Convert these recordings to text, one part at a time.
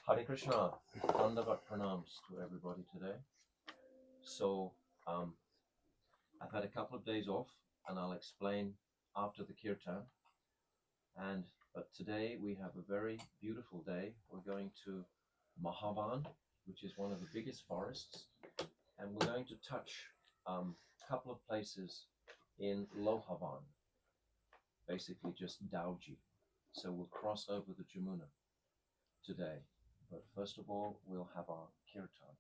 Hare Krishna, Dandavat pranams to everybody today. So I've had a couple of days off, and I'll explain after the kirtan. But today we have a very beautiful day. We're going to Mahavana, which is one of the biggest forests, and we're going to touch a couple of places in Lohavana, basically just Dauji. So we'll cross over the Jamuna today. But first of all, we'll have our kirtan.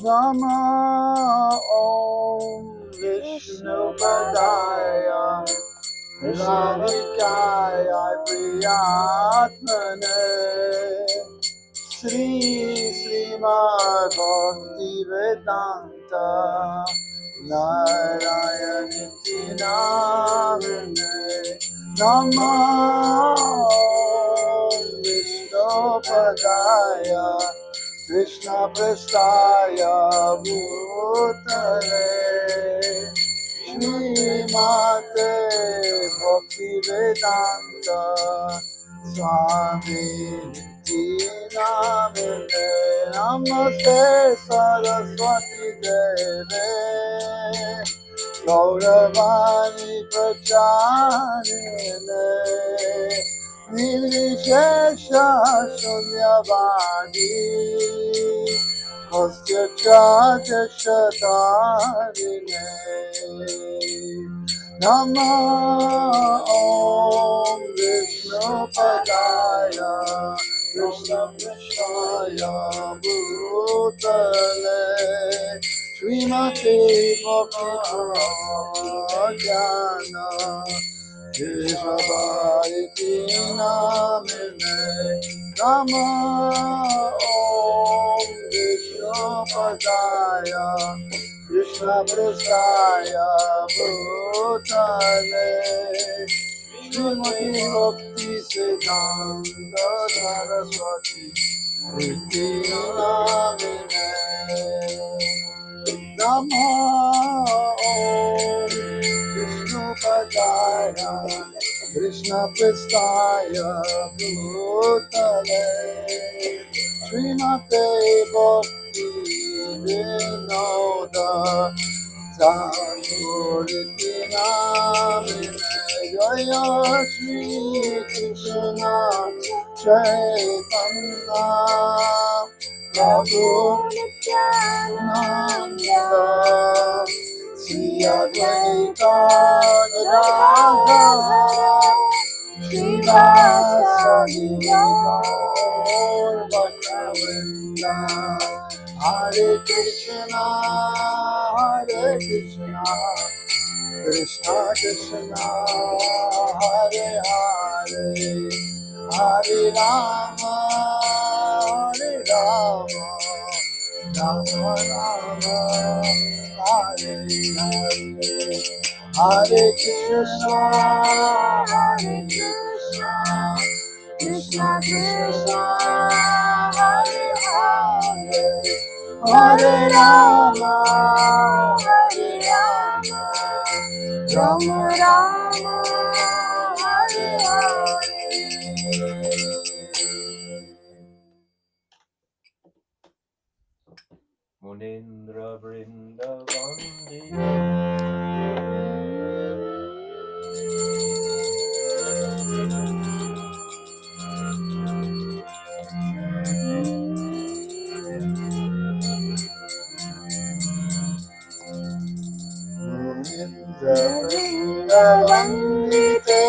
Nama Om Vishnu Padaya Radhikaya Priyatmane Srimad Bhakti Vedanta Narayana Namane Nama Om Vishnu Padaya Krishna Prastaya Bhutale Shrimate Bhakti Vedanta Swami Namine Namaste Saraswati Deve Gauravani Pracharine Nirvishesha Shunyavadi Hostya Chatashatarine Nama Om Vishnu Padaya Krishna Prashaya Bhutale Srimati Bhakti Jnana Keshavariti Namine Nama Om Vishnu Padaya Krishna Prastaya Bhutale Srimati Bhakti Siddhanta Saraswati Kriti Namine Nama Om Vishnu Padaya Krishna Prastaya Bhutale Srimate Bhakti Vinoda Thakuriti Namine Jaya Shri Krishna Chaitanya Prabhu Nityananda Sri Advaita Gadadhara Srivasadi Gaur Bhaktavrinda Hare Krishna Krishna Krishna Hare Hare Hare Rama Rama Rama Hare Hare Hare Krishna Krishna Krishna Hare Hare Hare Rama Rama Rama Hare Hare Munindra Vrindavandi Vrindavandite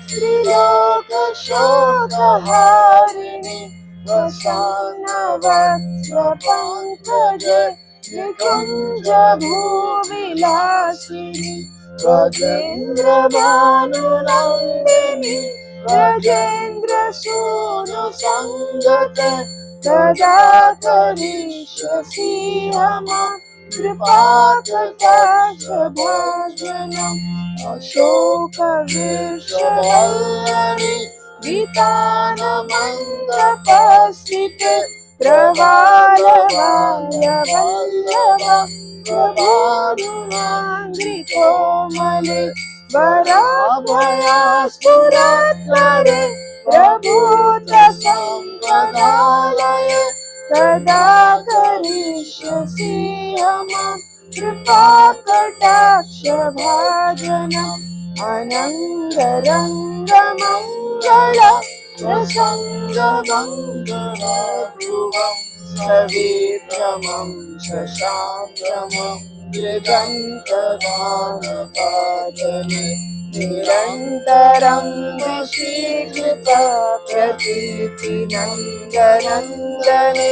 Triloka Shodaharini Vasana Pankaja Nikunja Bhuvilasini Rajendra Bhanunandini Rajendra Sunu Sangate Tadakari Shasihama Kripakata Bhajanam Ashoka Vishavallari Vitana Mandapasite Pravala Vallava प्रभानुनाङ्घ्रिकोमले वराभया स्फुरत्वरे प्रभूतसम्पदालय कदा करिष्यसि मम कृपाकटाक्षभाजनम् अनङ्गरङ्गमङ्गल प्रसङ्गमङ्गलध्रुवं सविक्रमं शशाङ्कमं मृगन्तगानपादने निरन्तरं वशीकृत प्रतीतिनन्दनन्दने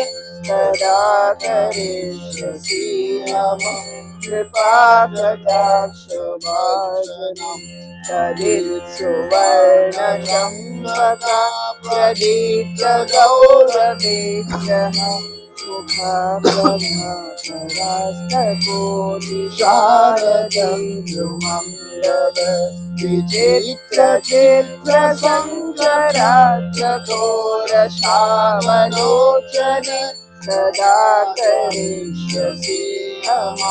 कदा करिष्यसि मम कृपाकटाक्षभाजनम् तदित्सुवर्णचम्पका प्रदीप्तगौरवेन्द्रः मुखप्रभाकरास्तकोटिशारदं ध्रुवं दद विचित्रचित्रशङ्करार्चकोरशावलोचने सदा करिष्यसि मम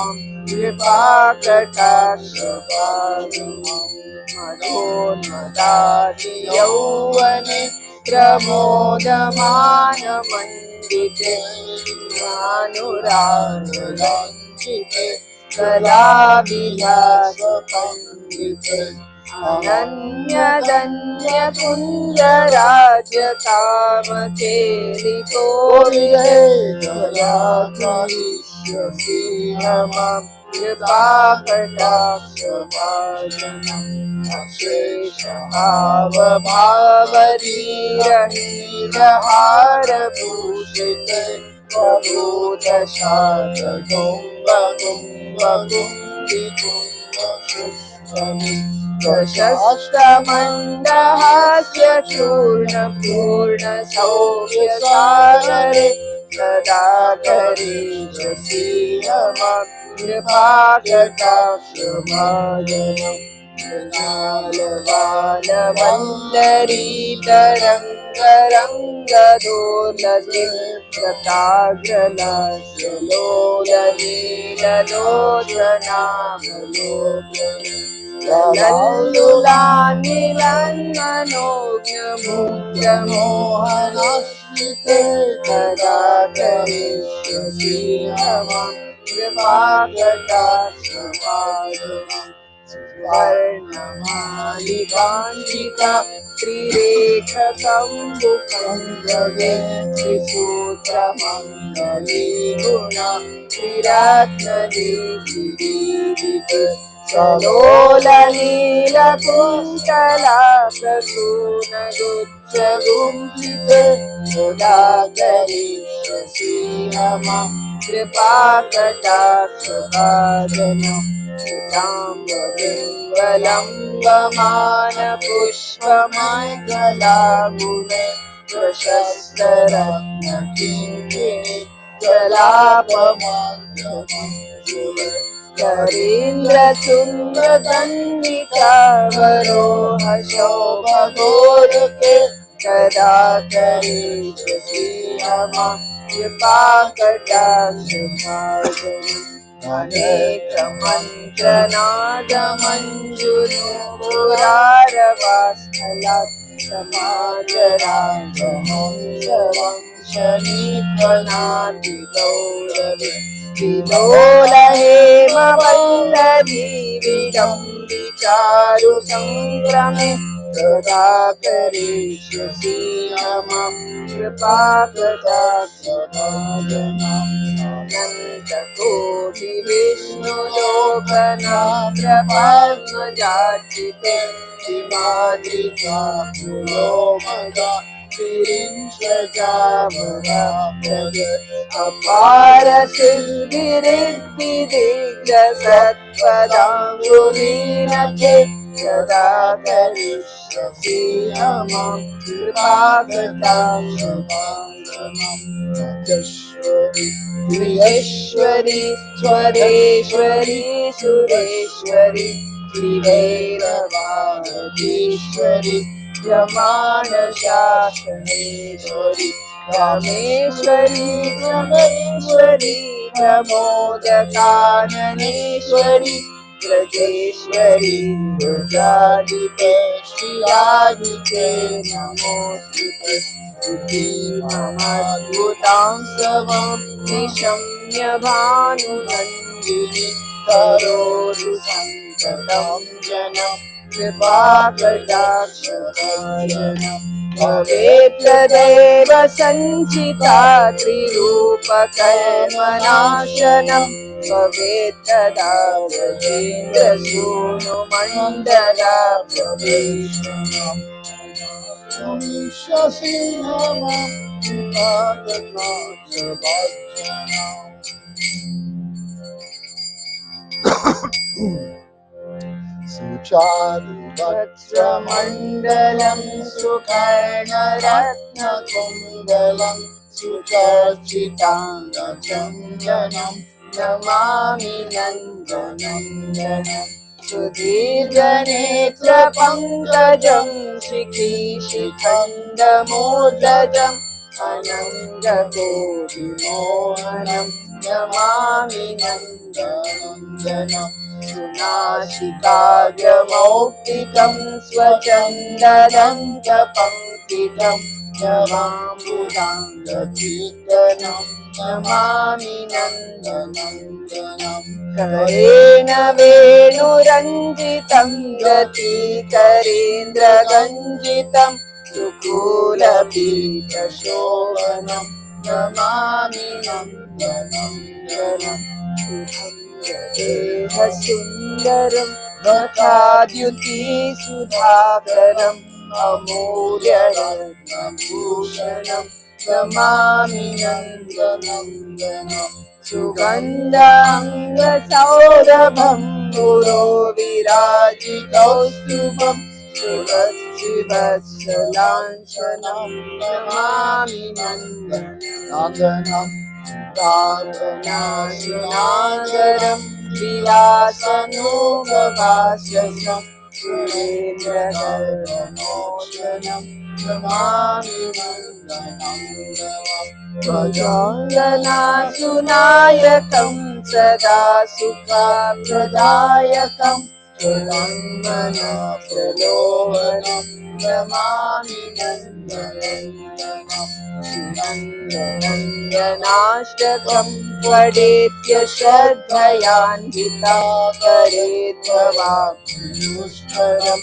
कृपाकटाक्षभाजनम् मदोन्मदाति यौवने प्रमोदमानमण्डिते ज्ञानुरागरञ्जिते कलाविलासपण्डिते अनन्यदन्यकुञ्जराजकामकेलितोरिते कदा करिष्यसि मम कृपाकटाक्षभाजनम् अशेषभावभावरीरहीरहारभूषिते प्रभूतशान्तकुम्भकुम्भकुम्भिकुम्भपुष्पमि प्रशस्तमन्दहास्य चूर्णपूर्णसौख्यसागरे सदा करिष्यसि मम कृपाकटाक्षभाजनम् मृणालवालवल्लरीतरङ्गरङ्गदोलसे प्रताग्रलसलोललीललोचनामलोकने लल्लुलान्निलन्मनोज्ञमुग्धमोहनाश्रिते कदा करिष्यसि मम कृपाकटाक्षभाजनम् वर्णमालिकाञ्चिता त्रिरेखकम्बुकन्दगे त्रिसूत्रमङ्गलीगुणा त्रिरत्नदीपिदीपिते सलोललीलकुन्तला प्रसूनगुच्छगुम्फिते सदा करिष्यसि मम कृपाकटाक्षभाजनम् चिताम्बरलम्बमानपुष्पमङ्गलागुणे प्रशस्तरत्नकिङ्किणि कलापमङ्गमञ्जुले करीन्द्रतुङ्गतन्विकावरोह शोभगोरुके कदा करिष्यसि मम कृपाकटाक्षभाजनम् अनेकमन्त्रनादमञ्जुनुरारवास्थलात् समाजराजहंसवंशनीत्वनादिगौरवे विलोलहेमवल्लभी विडम्बिचारु संक्रमे सदा करिष्यसि मम कृपाकटाक्षभाजनम् अनन्तकोटि विष्णुलोकना प्रपद्मजाचिते हिमाद्रिका पुलोमगा विरिञ्चजावरा प्रज अपार सिद्धिरिद्धिदिग्रसत्पदाङ्गुलीनके सदा करिष्यसि मम कृपाकटाक्षभाजनम् यशस्वरि त्रियेश्वरि स्वरेश्वरि सुरेश्वरि त्रिभैरवादीश्वरि प्रमाणशासनेश्वरि रामेश्वरि रमेश्वरि प्रमोदकाननेश्वरी व्रजेश्वरी व्रजादिते श्रियादिते नमोस्तुते स्तुति ममाद्भुतां स्तवं निशम्य भानुनन्दिनी करोतु सन्ततं जनं कृपाकटाक्षभजनं भवेत् तदेव सञ्चिता त्रिरूपकर्मनाशनं भवेत् तदा व्रजेन्द्रसूनुमण्डला प्रवेशनम् सुचारुवक्त्रमण्डलं सुकर्णरत्नकुण्डलं सुचर्चिताङ्गचन्दनं नमामि नन्दनन्दनं सुदीर्घनेत्रपङ्कजं शिखिशिखण्डमोदजम् अनङ्गकोटिमोहनं नमामि नन्दनन्दनम् सुनासिकाग्रमौक्तिकं स्वचन्ददन्तपङ्क्तिकं नमाम्बुदाङ्गकीर्तनं नमामि नन्दनन्दनं करेण वेणुरञ्जितं रतिकरेन्द्रगञ्जितं सुकुलपीठशोभनं नमामि नन्दनन्दनं देहसुन्दरं वखाद्युतिसुधाकरम् अमूल्यरत्नभूषणं नमामि नन्दनन्दनं सुगन्धाङ्गसौरभं पुरो विराजितौस्तुभं शिवत्सिवत्सलाञ्छनं नमामि नन्दनन्दनम् प्रार्थनासुनागरं विलासनोपवास्यं सुरेन्द्रगर्वमोचनं नमामि नन्दनन्दनं भजङ्गनासुनायकं सदा सुखप्रदायकं प्रलम्बनप्रलोभनं Namami नन्दनन्दनम् नन्दनन्दनाष्टकं पठेत्य श्रद्धयान्विता करेत् भवाब्धियुष्करं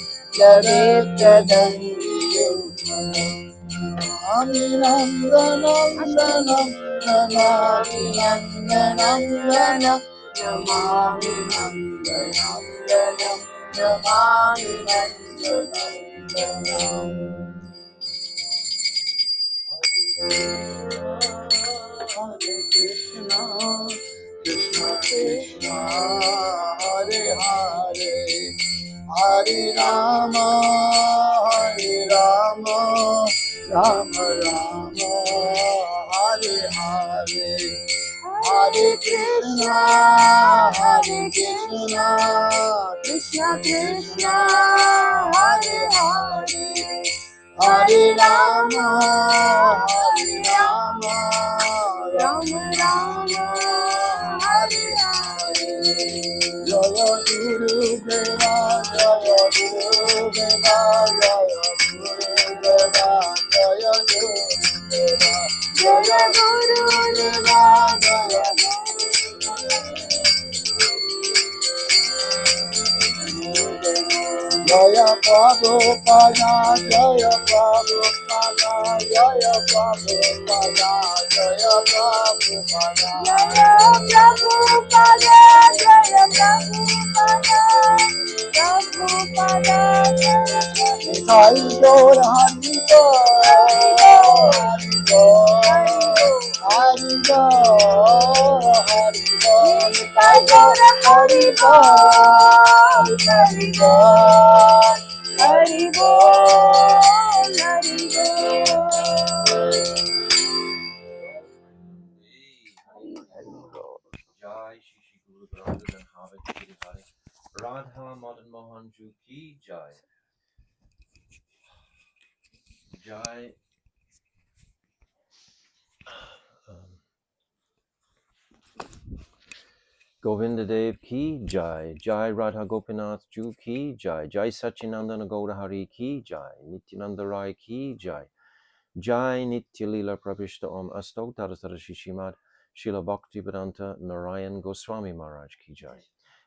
Namami नन्दनन्दनं Namami नन्दनन्दनं Namami नन्दनन्दनं Namami नन्दनन्दनम् Hare Krishna, Krishna Krishna, Hare Hare, Hare Rama, Rama Rama, Hare Hare, Hare Krishna, Krishna Krishna, Hare Hare. Hare Rama, Rama Rama, Hare Hare. Jaya Guru Deva, Jaya Guru Deva, Jaya Guru Deva, Jaya Guru Deva, Jaya Guru Deva, Jaya Jaya Prabhupada, Jaya Prabhupada, Jaya Prabhupada, Jaya Prabhupada, Jaya Prabhupada, Jaya Prabhupada, Prabhupada, Jaya Prabhupada. Hari Bol, Hari Bol, Hari Bol, Hari Bol, Hari Bol, Hari Bol, Hari Bol, Hari Bol, Hari Bol. Jai Shri Shri Guru Brahmanda-ghata Radha Madan Mohan Ju Ki Jai. Jai. Govinda Dev ki jai, Jai Radha Gopinath Ju ki jai, Jai Sachinandana Gaura Hari ki jai, Nityananda Rai ki jai, Jai Nitya Lila Prabhishta Om Asto Taratara Shishimad, Shila Bhakti Vedanta Narayan Goswami Maharaj ki jai,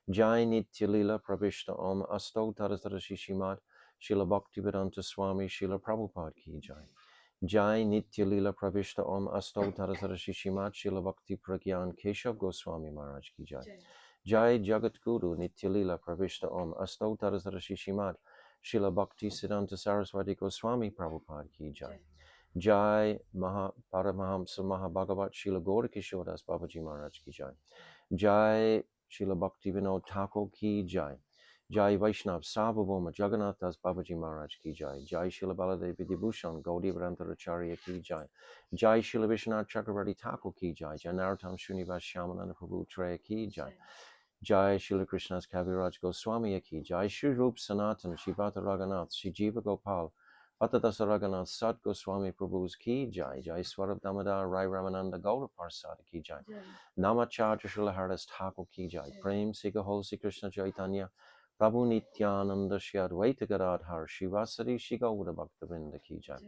Jai Nitya Lila Prabhishta Om Asto Taratara Shishimad, Shila Bhakti Vedanta Swami Shila Prabhupada ki jai, Jai Nitya Lila Pravishta Om Asto Taratara Shishimat Shila Bhakti Pragyan Keshav Goswami Maharaj ki jai. Jai Jagat Guru Nitya Lila Pravishta Om Asto Taratara Shishimat Shila Bhakti Siddhanta Saraswati Goswami Prabhupada ki jai. Jai Paramahamsa Mahabhagavat Shila Gaura Kishodas Babaji Maharaj ki jai. Jai Shila Bhakti Vinod Thakur ki jai. Jai Vaishnav Sarvabhauma Jagannath Das Babaji Maharaj ki jai. Jai Shila Baladev Vidyabhushan Gaudiya Varantharacharya ki jai. Jai Shila Vishwanath Chakravarti Thakur ki jai. Jai Narottam Srinivas Shyamananda Prabhu Treya ki jai. Jai Shila Krishna's Kaviraj Goswami ki jai. Shri Rup Sanatan Shivata Raghunath Shri Jiva Gopal Patadasa Raghunath Sat Goswami Prabhu's ki jai. Jai Swarab Damodar Rai Ramananda Gaura Parsad ki jai. Namacharya Srila Haridas Thakur ki jai. Prem Siga Holsi Krishna Chaitanya Prabhu Nityananda Shri Advaita Gadadhar Shivasari Shri Gaura Bhaktavinda ki jai.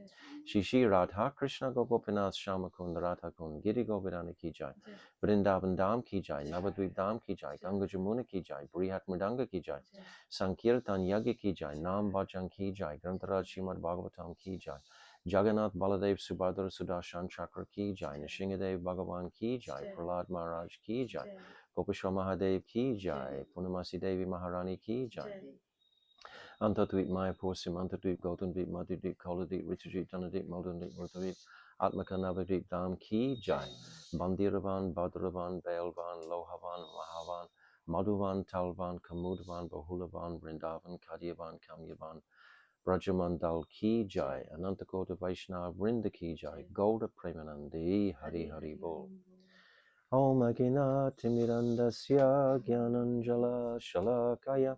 Shri Shri Radha Krishna Gopinath Shamakund Radha Kund Giri Govardhana ki jai. Vrindavan Dham ki jai. Navadvip Dham ki jai. Ganga Jamuna ki jai. Brihat Mridanga ki jai. Sankirtan Yagya ki jai. Nam Bhajan ki jai. Grantaraj Srimad Bhagavatam ki jai. Jagannath Baladev Subhadra Sudarshan Chakra ki jai. Nishingadev Bhagavan ki jai. Prahlad Maharaj ki jai. Gopeshwar Mahadev ki jai. Purnamasi Devi Maharani ki jai. Antadvip Mayapur Simantadvip Gautandvip Madhudvip Koladvip Ritadvip Dhanadvip Modandvip Murdavip Atmaka Navadvip Dham ki jai. Bandiravan Badravan Bailvan Lohavan Mahavan Madhuvan Talvan Kamudvan Bahulavan Vrindavan Kadyavan Kamyavan Vraja-mandala ki jai. Anantakota Vaishnav Vrinda ki jai. Golda Premanandi Hari Hari Bol. Om Aginati Mirandasya Gyananjala Shalakaya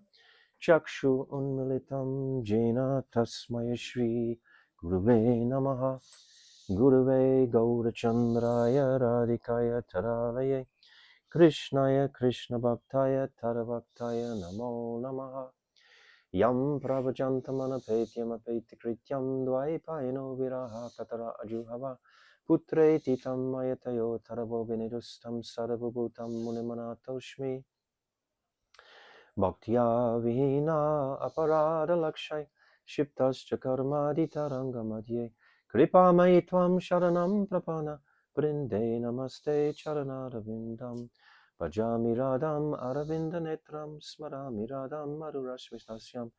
Chakshu Unmilitam Jena Tasmaya Shri Guruve Namaha Guruve Gaurachandraya Radhikaya Taralaye Krishnaya Krishna Bhaktaya Tarabhaktaya Namo Namaha Yam Pravajantamana Petyam Apeti Krityam Dvaipayano Viraha Katara Ajuhava Putre Titam Mayatayo Tarabo Vinidustam Sarabhutam Munimanatoshmi Bhaktya Vihina Aparada Lakshay Shiptascha Karmadi Taranga Madhye Kripa Maitvam Sharanam Prapana Brinde Namaste Charanara Vindam Bhajami Radham Aravinda Netram Smarami Radham Madhurashmistasyam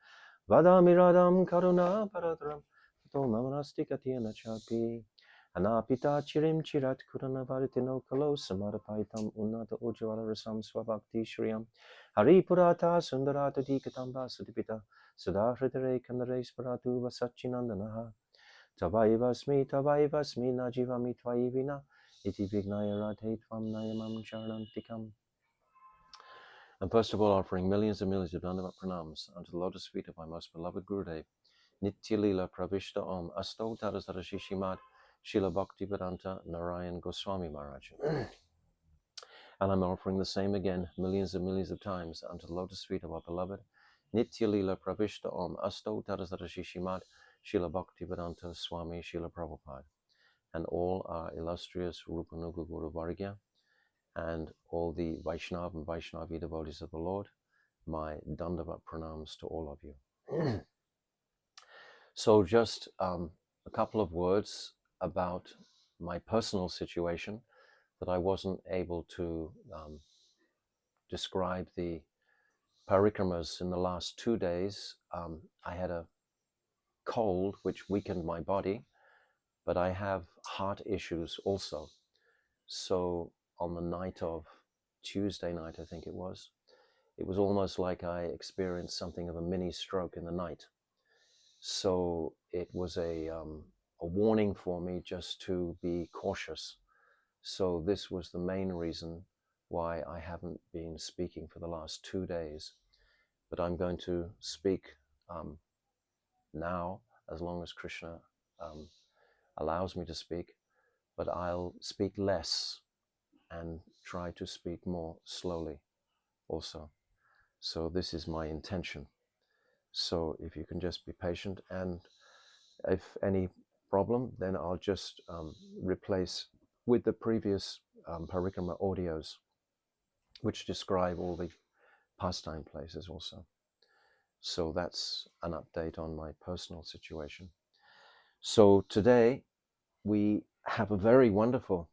Vadami Radham Karuna Paradram Tato Mamanasti Katyana Chapi Anapita Chirim Chirat Kurana Varitino Kalo Samarapaitam Unnata Ujjvala Rasam Swabhakti Shriyam Hari Purata Sundarata Dikatamba Sudipita Sudahridare Kandare Sparatu Vasachinandanaha Tavaivasmi Najivami Tvaivina Iti Vignaya Radhe Tvam Nayamam Charanantikam. And first of all, offering millions and millions of Dandavat pranams unto the lotus feet of my most beloved Gurudev, Nitya Lila Pravishta Om Asto Tarasara Shishimat Shila Bhakti Vedanta Narayan Goswami Maharaj. And I'm offering the same again, millions and millions of times, unto the lotus feet of our beloved Nitya Lila Pravishta Om Asto Tarasara Shishimat Shila Bhakti Vedanta Swami Shila Prabhupada, and all our illustrious Rupanuga Guru Vargya, and all the Vaishnav and Vaishnavi devotees of the Lord, my Dandavat pranams to all of you. So just a couple of words about my personal situation, that I wasn't able to describe the parikramas in the last 2 days. I had a cold which weakened my body, but I have heart issues also. So on the night of Tuesday night, I think it was almost like I experienced something of a mini stroke in the night. So it was a warning for me just to be cautious. So this was the main reason why I haven't been speaking for the last 2 days. But I'm going to speak now, as long as Krishna allows me to speak. But I'll speak less and try to speak more slowly. also. So this is my intention. So if you can just be patient, and if any problem, then I'll just replace with the previous Parikrama audios, which describe all the pastime places also. So that's an update on my personal situation. So today we have a very wonderful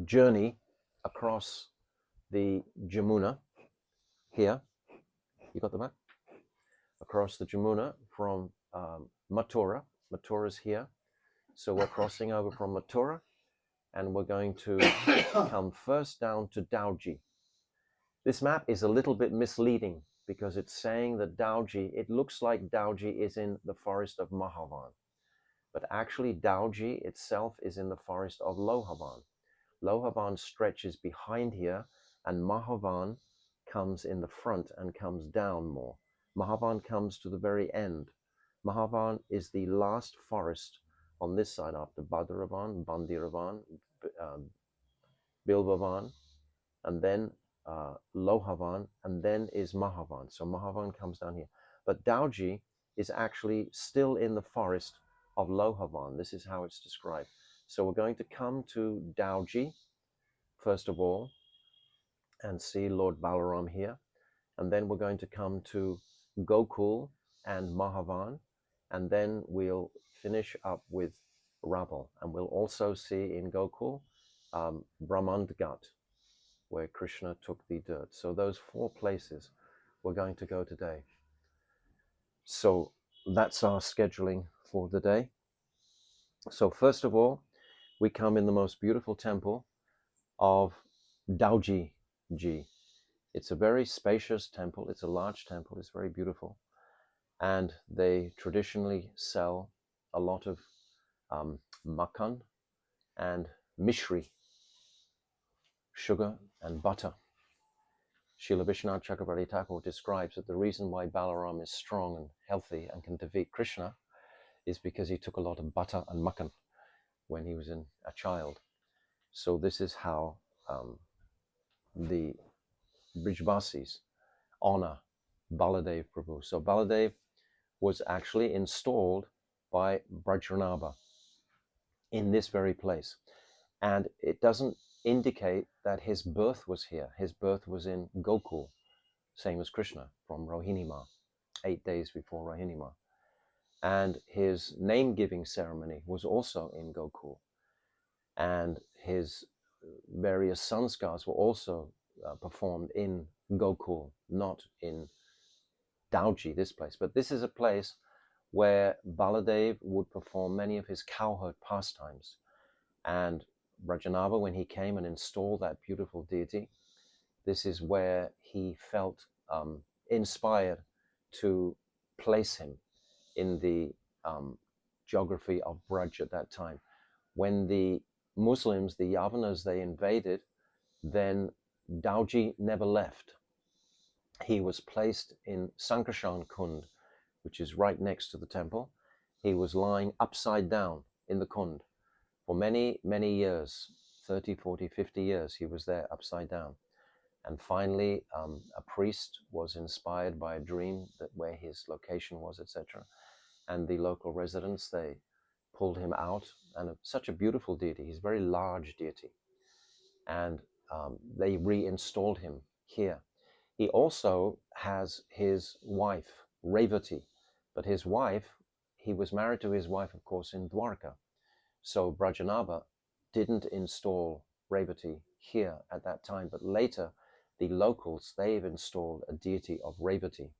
journey across the Jamuna here. You got the map? Across the Jamuna from Mathura. Mathura's here. So we're crossing over from Mathura, and we're going to come first down to Dauji. This map is a little bit misleading because it's saying that Dauji, it looks like Dauji is in the forest of Mahavan, but actually Dauji itself is in the forest of Lohavan. Lohavan stretches behind here, and Mahavan comes in the front and comes down more. Mahavan comes to the very end. Mahavan is the last forest on this side after Bhadravan, Bandiravan, Bilvavan, and then Lohavan, and then is Mahavan. So Mahavan comes down here. But Dauji is actually still in the forest of Lohavan. This is how it's described. So we're going to come to Dauji, first of all, and see Lord Balaram here. And then we're going to come to Gokul and Mahavan, and then we'll finish up with Raval. And we'll also see in Gokul Brahmanda-ghata, where Krishna took the dirt. So those 4 places we're going to go today. So that's our scheduling for the day. So first of all, we come in the most beautiful temple of Dauji Ji. It's a very spacious temple. It's a large temple. It's very beautiful. And they traditionally sell a lot of makhan and mishri, sugar and butter. Srila Vishwanath Chakravarti Thakur describes that the reason why Balaram is strong and healthy and can defeat Krishna is because he took a lot of butter and makhan when he was a child. So this is how the Brijvasis honor Baladev Prabhu. So Baladev was actually installed by Vraja-mandala in this very place. And it doesn't indicate that his birth was here. His birth was in Gokul, same as Krishna, from Rohinima, 8 days before Rohinima. And his name-giving ceremony was also in Gokul. And his various sanskars were also performed in Gokul, not in Dauji, this place. But this is a place where Baladev would perform many of his cowherd pastimes. And Rajanava, when he came and installed that beautiful deity, this is where he felt inspired to place him in the geography of Braj at that time. When the Muslims, the Yavanas, they invaded, then Dauji never left. He was placed in Sankarshan Kund, which is right next to the temple. He was lying upside down in the Kund. For many, many years, 30, 40, 50 years, he was there upside down. And finally, a priest was inspired by a dream that where his location was, etc. And the local residents, they pulled him out. And such a beautiful deity. He's a very large deity. And they reinstalled him here. He also has his wife, Revati. But his wife, he was married to his wife, of course, in Dwarka. So Brajanava didn't install Revati here at that time, but later the locals, they've installed a deity of Revati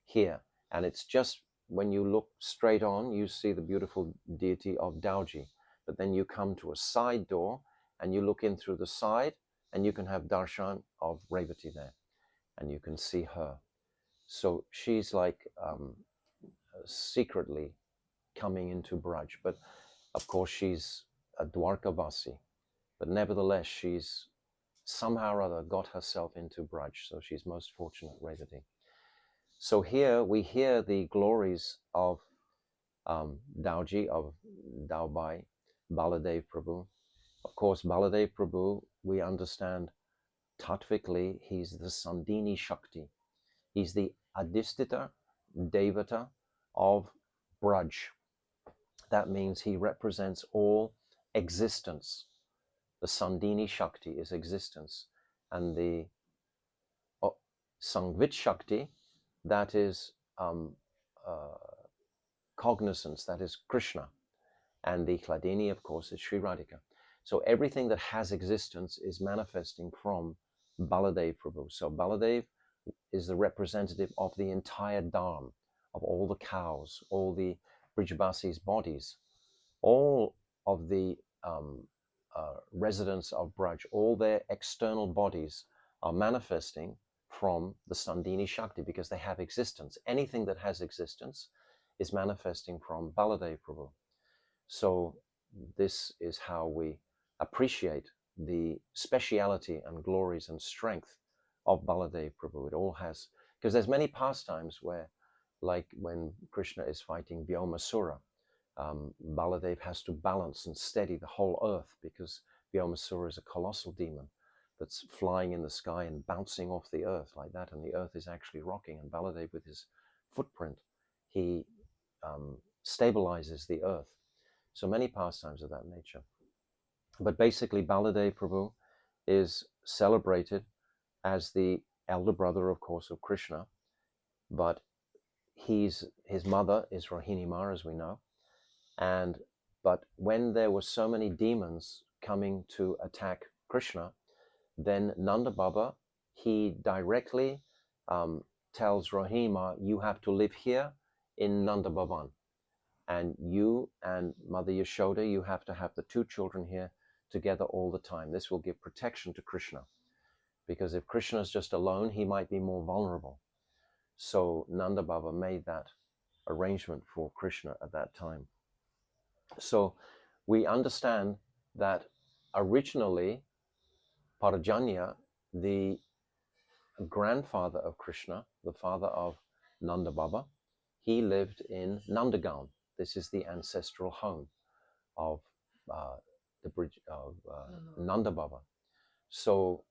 here. And it's just when you look straight on, you see the beautiful deity of Dauji. But then you come to a side door and you look in through the side and you can have darshan of Revati there and you can see her. So she's like secretly coming into Braj. But of course, she's a Dwarkavasi, but nevertheless, she's somehow or other got herself into Braj, so she's most fortunate, Revati. So here we hear the glories of Dauji, of Daubai, Baladev Prabhu. Of course, Baladev Prabhu, we understand tattvically, he's the Sandini Shakti. He's the Adhistita Devata of Braj. That means he represents all existence. The Sandini Shakti is existence. And the Sangvit Shakti, that is cognizance, that is Krishna. And the Hladini, of course, is Sri Radhika. So everything that has existence is manifesting from Baladev Prabhu. So Baladev is the representative of the entire Dham, of all the cows, all the Brijbasis' bodies, all of the residents of Braj, all their external bodies are manifesting from the Sandini Shakti because they have existence. Anything that has existence is manifesting from Baladev Prabhu. So this is how we appreciate the speciality and glories and strength of Baladev Prabhu. It all has, because there's many pastimes where, like when Krishna is fighting Vyomasura, Baladev has to balance and steady the whole earth because Vyomasura is a colossal demon that's flying in the sky and bouncing off the earth like that, and the earth is actually rocking, and Baladev with his footprint, he stabilizes the earth. So many pastimes of that nature. But basically, Baladev Prabhu is celebrated as the elder brother, of course, of Krishna, but his mother is Rohini Ma, as we know. But when there were so many demons coming to attack Krishna, then Nanda Baba, he directly tells Rohini Ma, you have to live here in Nanda Bhavan. And you and Mother Yashoda, you have to have the two children here together all the time. This will give protection to Krishna. Because if Krishna is just alone, he might be more vulnerable. So Nanda Baba made that arrangement for Krishna at that time. So we understand that originally Parajanya, the grandfather of Krishna, the father of Nanda Baba, he lived in Nandagaon. This is the ancestral home of the bridge of Nanda Baba. So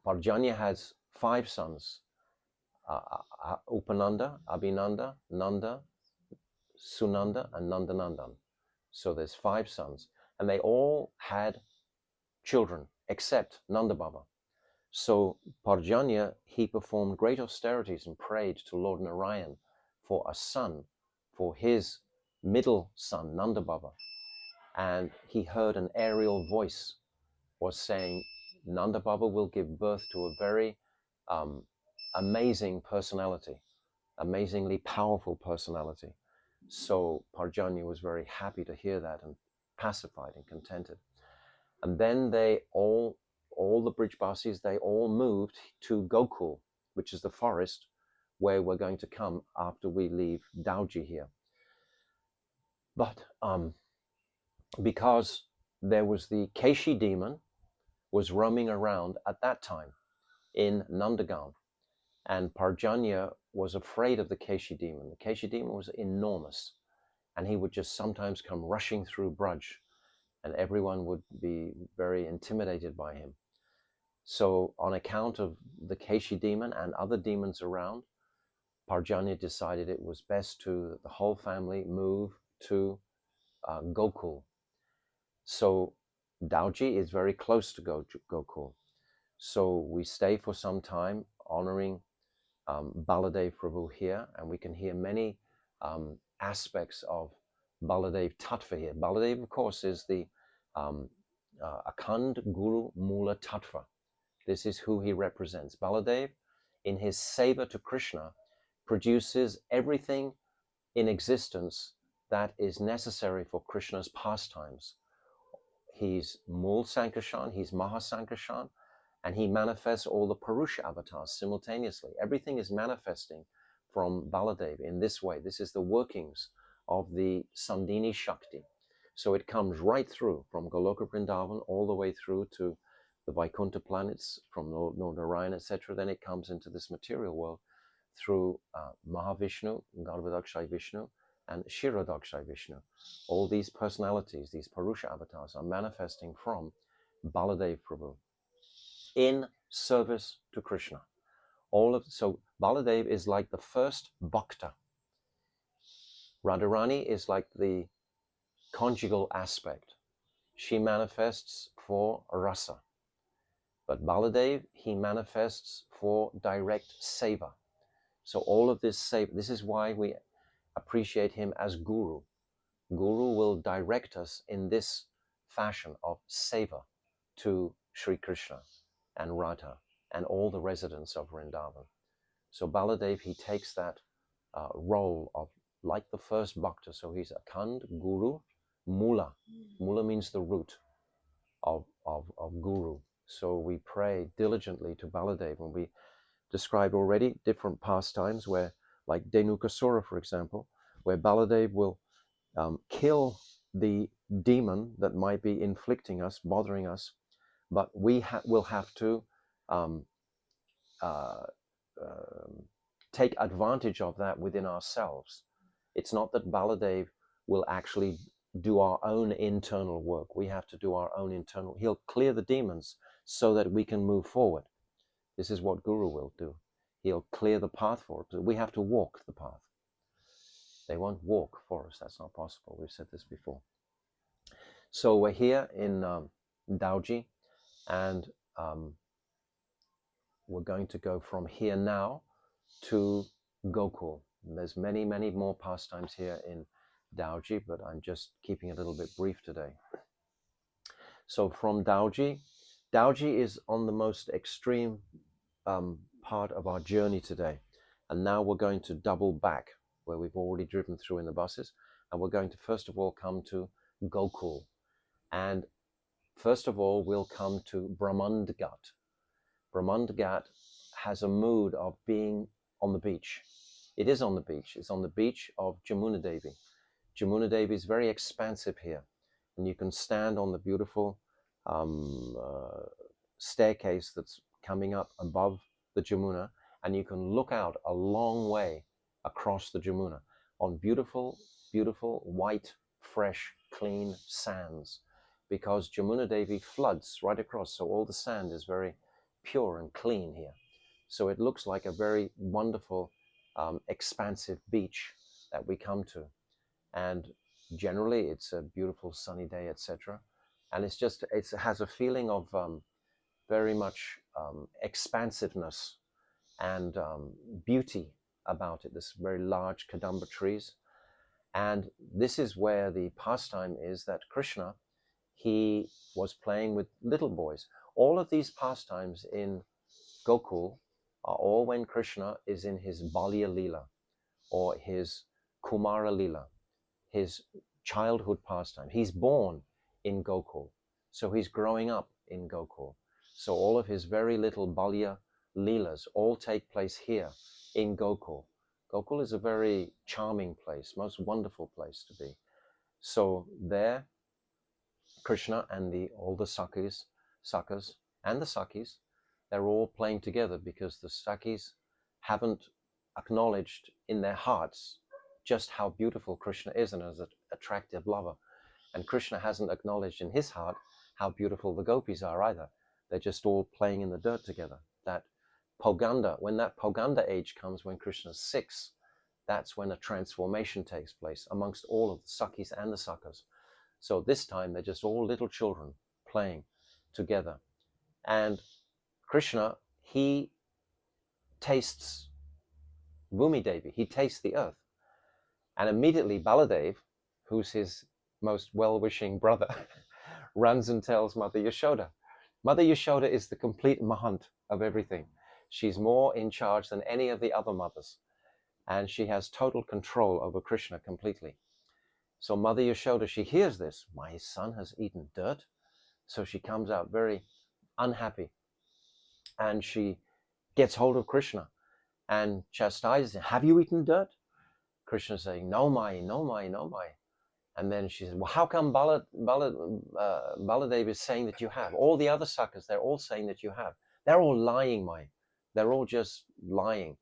Parjanya has 5 sons: Upananda, Abhinanda, Nanda, Sunanda, and Nandanandan. So there's 5 sons, and they all had children except Nanda Baba. So Parjanya, he performed great austerities and prayed to Lord Narayan for a son, for his middle son, Nanda Baba. And he heard an aerial voice was saying, Nanda Baba will give birth to a very amazing personality, amazingly powerful personality. So Parjanya was very happy to hear that and pacified and contented. And then they all the Brijbasis, they all moved to Gokul, which is the forest where we're going to come after we leave Dauji here. But because there was the Keshi demon was roaming around at that time in Nandagaon, and Parjanya was afraid of the Keshi demon. The Keshi demon was enormous, and he would just sometimes come rushing through Braj, and everyone would be very intimidated by him. So on account of the Keshi demon and other demons around, Parjanya decided it was best to the whole family move to Gokul. So Dauji is very close to Gokul. So we stay for some time honoring Baladev Prabhu here, and we can hear many aspects of Baladev Tattva here. Baladev, of course, is the Akhand Guru Mula Tattva. This is who he represents. Baladev, in his seva to Krishna, produces everything in existence that is necessary for Krishna's pastimes. He's Mul Sankarshan, he's Mahasankarshan, and he manifests all the Purusha avatars simultaneously. Everything is manifesting from Baladev in this way. This is the workings of the Sandini Shakti. So it comes right through from Goloka Vrindavan all the way through to the Vaikuntha planets, from Lord Narayan, etc. Then it comes into this material world through Mahavishnu, Garbhodakshay Vishnu, and Kshirodakshay Vishnu. All these personalities, these Purusha avatars, are manifesting from Baladev Prabhu. in service to Krishna. So Baladev is like the first bhakta. Radharani is like the conjugal aspect. She manifests for rasa. But Baladev, he manifests for direct seva. So all of this seva, this is why we appreciate him as Guru. Guru will direct us in this fashion of seva to Sri Krishna and Radha and all the residents of Vrindavan. So Baladev, he takes that role of like the first bhakta. So he's Akhand, Guru, Mula. Mula means the root of Guru. So we pray diligently to Baladev, and we described already different pastimes where, like Dhenukasura, for example, where Baladev will kill the demon that might be inflicting us, bothering us, but we will have to take advantage of that within ourselves. It's not that Baladev will actually do our own internal work. We have to do our own internal. He'll clear the demons so that we can move forward. This is what Guru will do. He'll clear the path for us. We have to walk the path. They won't walk for us. That's not possible. We've said this before. So we're here in Dauji, and we're going to go from here now to Gokul. And there's many, many more pastimes here in Dauji, but I'm just keeping it a little bit brief today. So from Dauji is on the most extreme part of our journey today. And now we're going to double back where we've already driven through in the buses. And we're going to first of all come to Gokul. And first of all, we'll come to Brahmanda-ghata. Brahmanda-ghata has a mood of being on the beach. It is on the beach. It's on the beach of Jamuna Devi. Jamuna Devi is very expansive here. And you can stand on the beautiful staircase that's coming up above the Jamuna, and you can look out a long way across the Jamuna on beautiful, beautiful, white, fresh, clean sands, because Jamuna Devi floods right across, so all the sand is very pure and clean here. So it looks like a very wonderful, expansive beach that we come to. And generally it's a beautiful sunny day, etc. And it has a feeling of very much expansiveness and beauty about it. This very large kadamba trees. And this is where the pastime is that Krishna, he was playing with little boys. All of these pastimes in Gokul are all when Krishna is in his Balya Leela or his Kumara Leela, his childhood pastime. He's born in Gokul, so he's growing up in Gokul. So all of his very little Balya Leelas all take place here in Gokul. Gokul is a very charming place, most wonderful place to be. So there, Krishna and all the Sakhas and the Sakhis, they're all playing together because the Sakhis haven't acknowledged in their hearts just how beautiful Krishna is and as an attractive lover. And Krishna hasn't acknowledged in his heart how beautiful the gopis are either. They're just all playing in the dirt together. That Poganda, when that Poganda age comes, when Krishna's 6, that's when a transformation takes place amongst all of the Sakhis and the Sakhas. So this time they're just all little children playing together. And Krishna, he tastes Bhumi Devi, he tastes the earth. And immediately Baladev, who's his most well-wishing brother, runs and tells Mother Yashoda. Mother Yashoda is the complete mahant of everything. She's more in charge than any of the other mothers. And she has total control over Krishna completely. So Mother Yashoda, she hears this. My son has eaten dirt. So she comes out very unhappy. And she gets hold of Krishna and chastises him. Have you eaten dirt? Krishna saying, no, Mai, no, Mai, no, Mai. And then she says, well, how come Baladev is saying that you have? All the other Sakhas, they're all saying that you have. They're all lying, Mai. They're all just lying.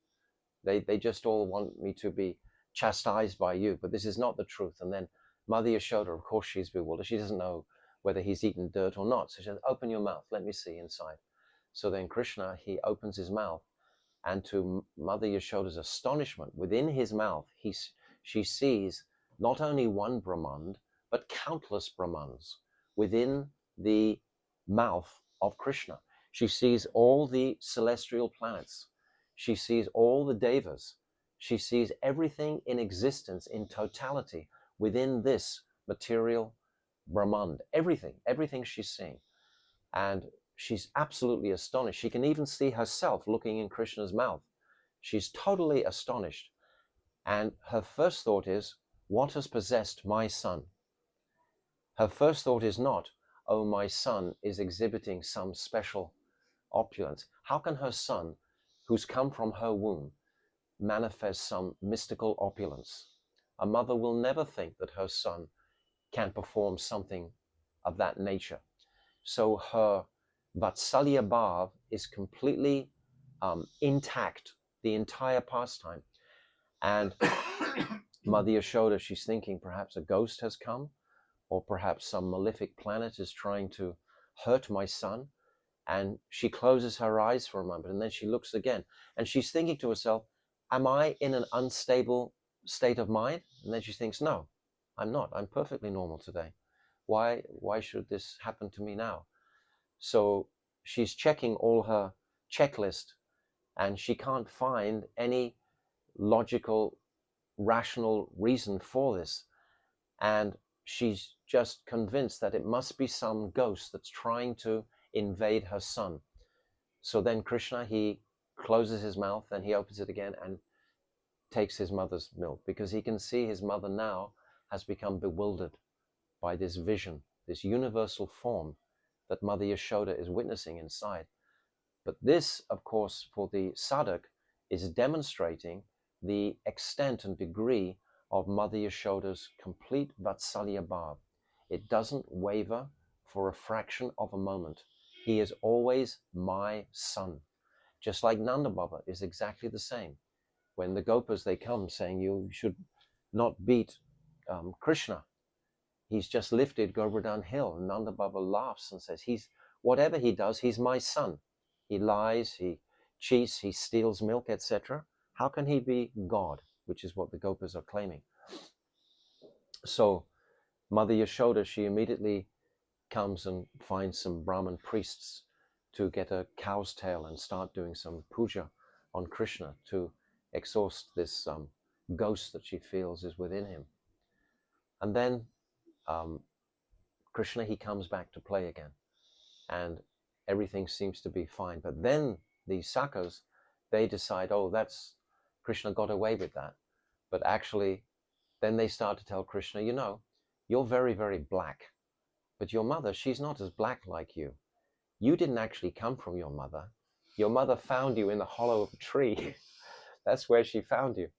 They just all want me to be chastised by you, but this is not the truth. And then Mother Yashoda, of course, she's bewildered. She doesn't know whether he's eaten dirt or not. So she says, open your mouth, let me see inside. So then Krishna, he opens his mouth, and to Mother Yashoda's astonishment, within his mouth, she sees not only one Brahmand, but countless Brahmans within the mouth of Krishna. She sees all the celestial planets. She sees all the devas. She sees everything in existence in totality within this material Brahmand. Everything she's seeing. And she's absolutely astonished. She can even see herself looking in Krishna's mouth. She's totally astonished. And her first thought is, what has possessed my son? Her first thought is not, oh, my son is exhibiting some special opulence. How can her son, who's come from her womb, manifest some mystical opulence? A mother will never think that her son can perform something of that nature. So her Vatsalya Bhav is completely intact the entire pastime. And Mother Yashoda, she's thinking perhaps a ghost has come, or perhaps some malefic planet is trying to hurt my son. And she closes her eyes for a moment, and then she looks again. And she's thinking to herself, am I in an unstable state of mind? And then she thinks, no, I'm not. I'm perfectly normal today. Why should this happen to me now? So she's checking all her checklist, and she can't find any logical, rational reason for this. And she's just convinced that it must be some ghost that's trying to invade her son. So then Krishna, he closes his mouth and he opens it again and takes his mother's milk, because he can see his mother now has become bewildered by this vision, this universal form that Mother Yashoda is witnessing inside. But this, of course, for the sadhak, is demonstrating the extent and degree of Mother Yashoda's complete Vatsalya Bhav. It doesn't waver for a fraction of a moment. He is always my son. Just like Nanda Baba is exactly the same. When the Gopas, they come saying you should not beat Krishna, he's just lifted Govardhan Hill. And Nanda Baba laughs and says, whatever he does, he's my son. He lies, he cheats, he steals milk, etc. How can he be God? Which is what the Gopas are claiming. So Mother Yashoda, she immediately comes and finds some Brahmin priests to get a cow's tail and start doing some puja on Krishna to exhaust this ghost that she feels is within him. And then Krishna, he comes back to play again, and everything seems to be fine. But then the Sakas, they decide, oh, that's Krishna got away with that. But actually, then they start to tell Krishna, you know, you're very, very black, but your mother, she's not as black like you. You didn't actually come from your mother. Your mother found you in the hollow of a tree. That's where she found you.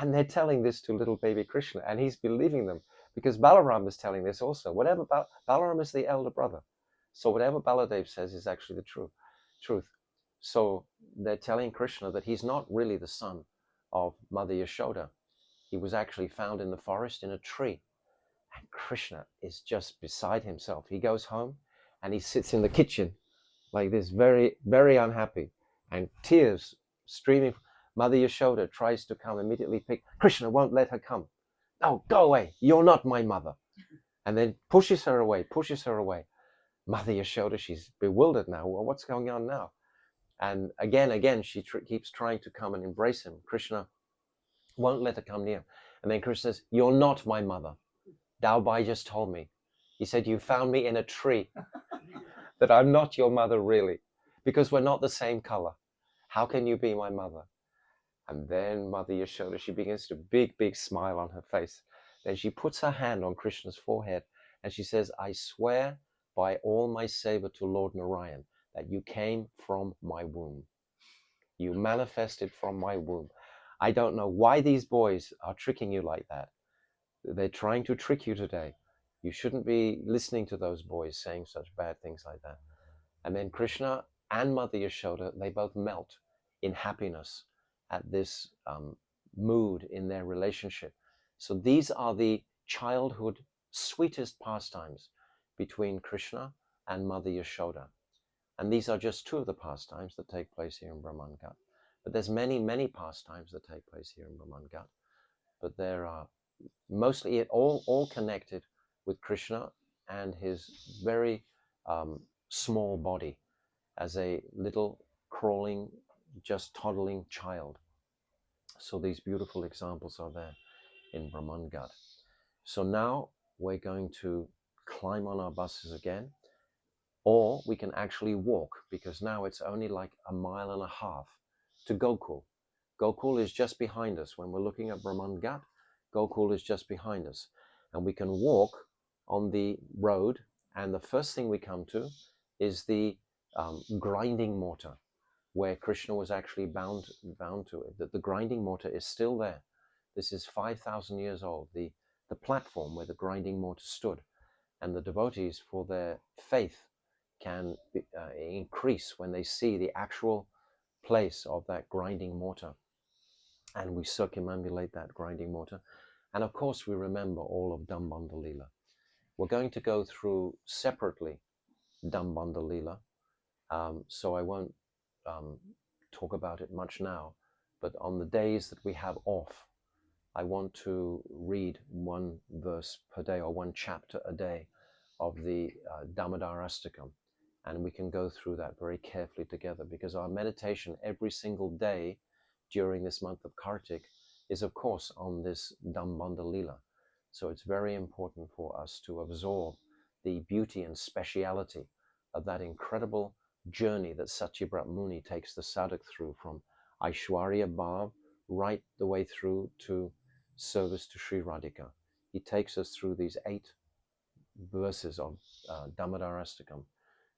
And they're telling this to little baby Krishna, and he's believing them, because Balaram is telling this also. Whatever Balaram is the elder brother, so whatever Baladev says is actually the truth. So they're telling Krishna that he's not really the son of Mother Yashoda. He was actually found in the forest in a tree. And Krishna is just beside himself. He goes home and he sits in the kitchen like this, very, very unhappy, and tears streaming. Mother Yashoda tries to come, immediately pick. Krishna won't let her come. No, go away. You're not my mother. And then pushes her away. Mother Yashoda, she's bewildered now. Well, what's going on now? And again, she keeps trying to come and embrace him. Krishna won't let her come near. And then Krishna says, you're not my mother. Dauji just told me. He said, you found me in a tree. That I'm not your mother really. Because we're not the same color. How can you be my mother? And then Mother Yashoda, she begins to big smile on her face. Then she puts her hand on Krishna's forehead and she says, I swear by all my savor to Lord Narayan that you came from my womb. You manifested from my womb. I don't know why these boys are tricking you like that. They're trying to trick you today. You shouldn't be listening to those boys saying such bad things like that. And then Krishna and Mother Yashoda, they both melt in happiness at this mood in their relationship. So these are the childhood sweetest pastimes between Krishna and Mother Yashoda. And these are just two of the pastimes that take place here in Brahmanda-ghata. But there's many, many pastimes that take place here in Brahmanda-ghata. But there are mostly all connected with Krishna and his very small body as a little crawling, just toddling child. So these beautiful examples are there in Brahmanda-ghata. So now we're going to climb on our buses again, or we can actually walk, because now it's only like 1.5 miles to Gokul. Gokul is just behind us. When we're looking at Brahmanda-ghata, Gokul is just behind us. And we can walk on the road, and the first thing we come to is the grinding mortar, where Krishna was actually bound to it. That the grinding mortar is still there. This is 5,000 years old, the platform where the grinding mortar stood. And the devotees, for their faith, can increase when they see the actual place of that grinding mortar. And we circumambulate that grinding mortar. And of course, we remember all of Dambanda Lila. We're going to go through separately Dambanda Lila, so I won't talk about it much now. But on the days that we have off, I want to read one verse per day or one chapter a day of the Damodarastakam. And we can go through that very carefully together, because our meditation every single day during this month of Kartik is, of course, on this Dambanda Lila. So it's very important for us to absorb the beauty and speciality of that incredible journey that Satyabrat Muni takes the sadhak through, from Aishwarya Bhav right the way through to service to Sri Radhika. He takes us through these 8 verses of Damodarastakam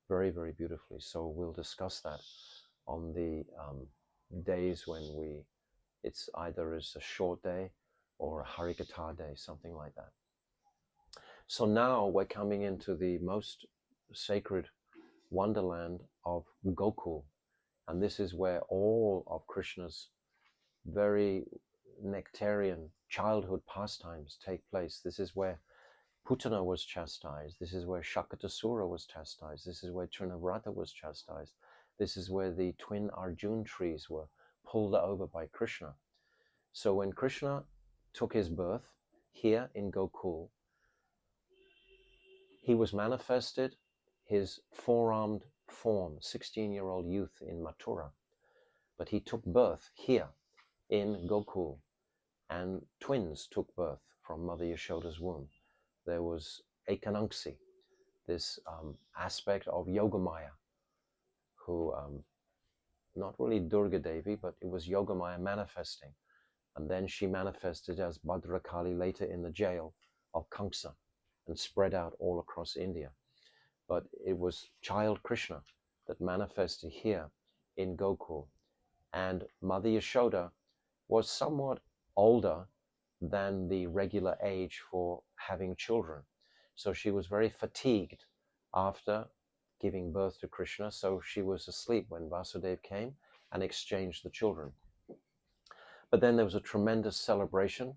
very, very beautifully. So we'll discuss that on the days when it's either as a short day or a Harikatha day, something like that. So now we're coming into the most sacred wonderland of Gokul. And this is where all of Krishna's very nectarian childhood pastimes take place. This is where Putana was chastised. This is where Shakatasura was chastised. This is where Trinavrata was chastised. This is where the twin Arjun trees were pulled over by Krishna. So when Krishna took his birth here in Gokul, he was manifested his 4-armed form, 16-year-old youth in Mathura. But he took birth here in Gokul, and twins took birth from Mother Yashoda's womb. There was Ekananksi, this aspect of Yogamaya, who, not really Durga Devi, but it was Yogamaya manifesting. And then she manifested as Bhadrakali later in the jail of Kamsa and spread out all across India. But it was child Krishna that manifested here in Gokul. And Mother Yashoda was somewhat older than the regular age for having children. So she was very fatigued after giving birth to Krishna. So she was asleep when Vasudeva came and exchanged the children. But then there was a tremendous celebration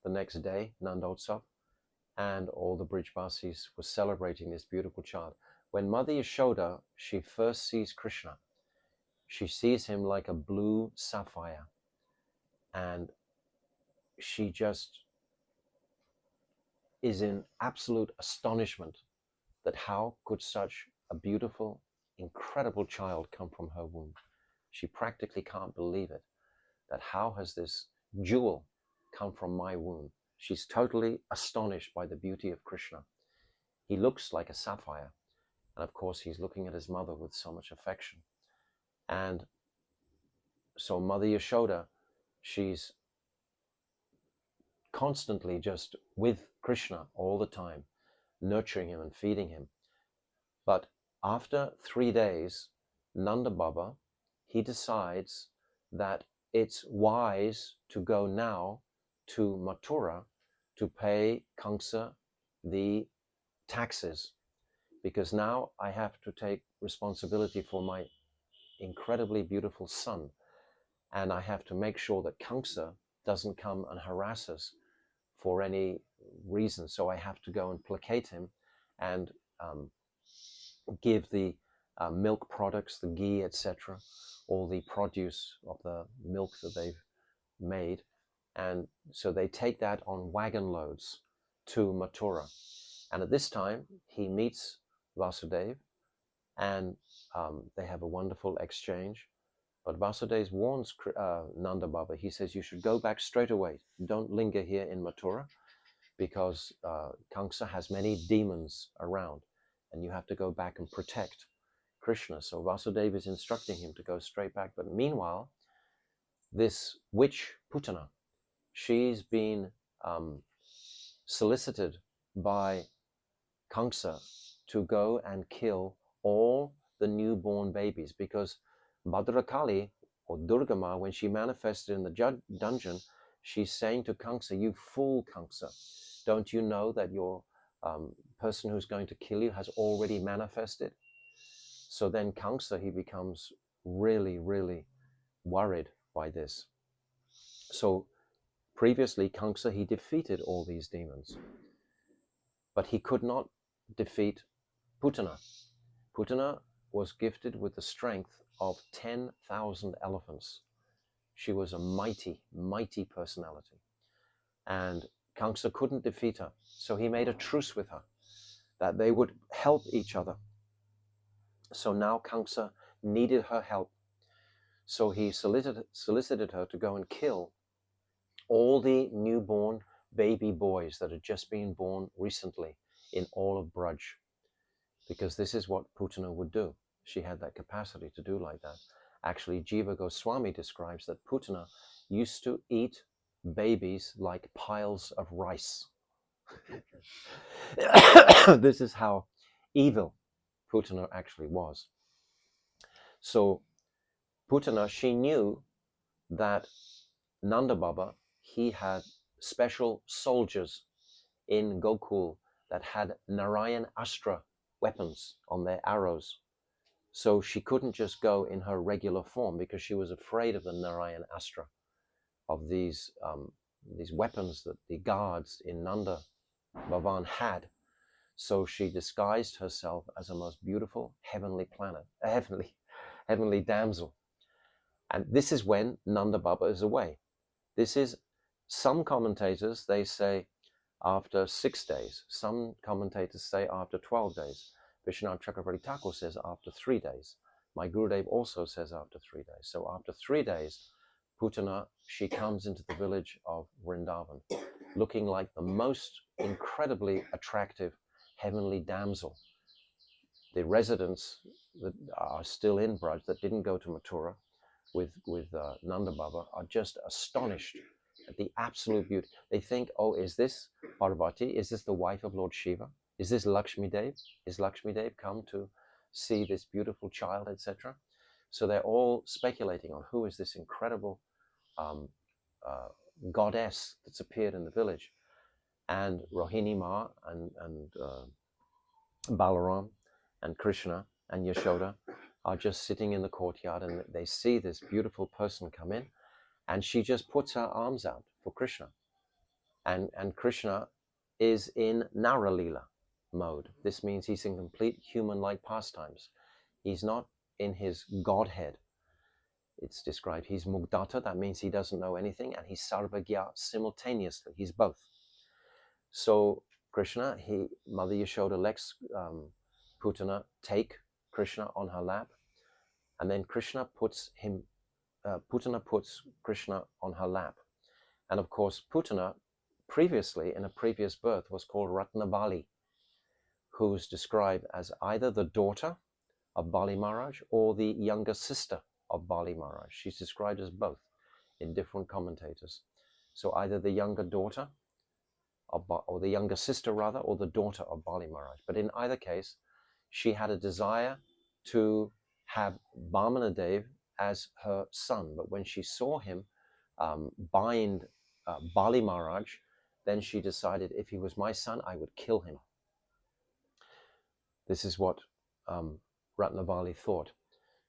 the next day, Nandotsav, and all the Brijbasis were celebrating this beautiful child. When Mother Yashoda, she first sees Krishna, she sees him like a blue sapphire, and she just is in absolute astonishment that how could such a beautiful, incredible child come from her womb. She practically can't believe it, that how has this jewel come from my womb? She's totally astonished by the beauty of Krishna. He looks like a sapphire, and of course he's looking at his mother with so much affection. And so Mother Yashoda, she's constantly just with Krishna all the time, nurturing him and feeding him. But after 3 days, Nanda Baba, he decides that it's wise to go now to Mathura to pay Kamsa the taxes, because now I have to take responsibility for my incredibly beautiful son, and I have to make sure that Kamsa doesn't come and harass us for any reason. So I have to go and placate him and give the milk products, the ghee, etc., all the produce of the milk that they've made. And so they take that on wagon loads to Mathura. And at this time, he meets Vasudeva, and they have a wonderful exchange. But Vasudeva warns Nanda Baba. He says, you should go back straight away. Don't linger here in Mathura, because Kamsa has many demons around, and you have to go back and protect Krishna. So Vasudeva is instructing him to go straight back. But meanwhile, this witch, Putana, she's been solicited by Kamsa to go and kill all the newborn babies, because Bhadrakali, or Durgama, when she manifested in the dungeon, she's saying to Kamsa, you fool Kamsa, don't you know that your person who's going to kill you has already manifested? So then Kamsa, he becomes really, really worried by this. So previously, Kamsa, he defeated all these demons, but he could not defeat Putana. Putana was gifted with the strength of 10,000 elephants. She was a mighty, mighty personality. And Kamsa couldn't defeat her. So he made a truce with her, that they would help each other. So now Kamsa needed her help. So he solicited her to go and kill all the newborn baby boys that had just been born recently in all of Braj. Because this is what Putana would do. She had that capacity to do like that. Actually, Jiva Goswami describes that Putana used to eat babies like piles of rice. This is how evil Putana actually was. So Putana, she knew that Nanda Baba, he had special soldiers in Gokul that had Narayan Astra weapons on their arrows. So she couldn't just go in her regular form, because she was afraid of the Narayan Astra, of these weapons that the guards in Nanda Bhavan had. So she disguised herself as a most beautiful heavenly planet, a heavenly damsel. And this is when Nanda Baba is away. This is, some commentators, they say after 6 days. Some commentators say after 12 days. Vishwanath Chakravarti Thakur says after 3 days. My Gurudev also says after 3 days. So after 3 days, Putana, she comes into the village of Vrindavan, looking like the most incredibly attractive heavenly damsel. The residents that are still in Braj, that didn't go to Mathura with Nanda Baba, are just astonished at the absolute beauty. They think, oh, is this Parvati? Is this the wife of Lord Shiva? Is this Lakshmi Dev? Is Lakshmi Dev come to see this beautiful child, etc.? So they're all speculating on who is this incredible goddess that's appeared in the village. And Rohini Ma and Balaram and Krishna and Yashoda are just sitting in the courtyard, and they see this beautiful person come in, and she just puts her arms out for Krishna. And Krishna is in Naralila mode. This means he's in complete human-like pastimes. He's not in his godhead. It's described, he's Mugdata, that means he doesn't know anything, and he's Sarvagya simultaneously. He's both. So Krishna, Mother Yashoda lets Putana take Krishna on her lap, and then Putana puts Krishna on her lap. And of course, Putana, previously, in a previous birth, was called Ratnavali, who's described as either the daughter of Bali Maharaj or the younger sister of Bali Maharaj. She's described as both in different commentators. So either the younger daughter, or the younger sister rather, or the daughter of Bali Maharaj. But in either case, she had a desire to have Vamana-Dev as her son. But when she saw him bind Bali Maharaj, then she decided, if he was my son, I would kill him. This is what Ratnavali thought.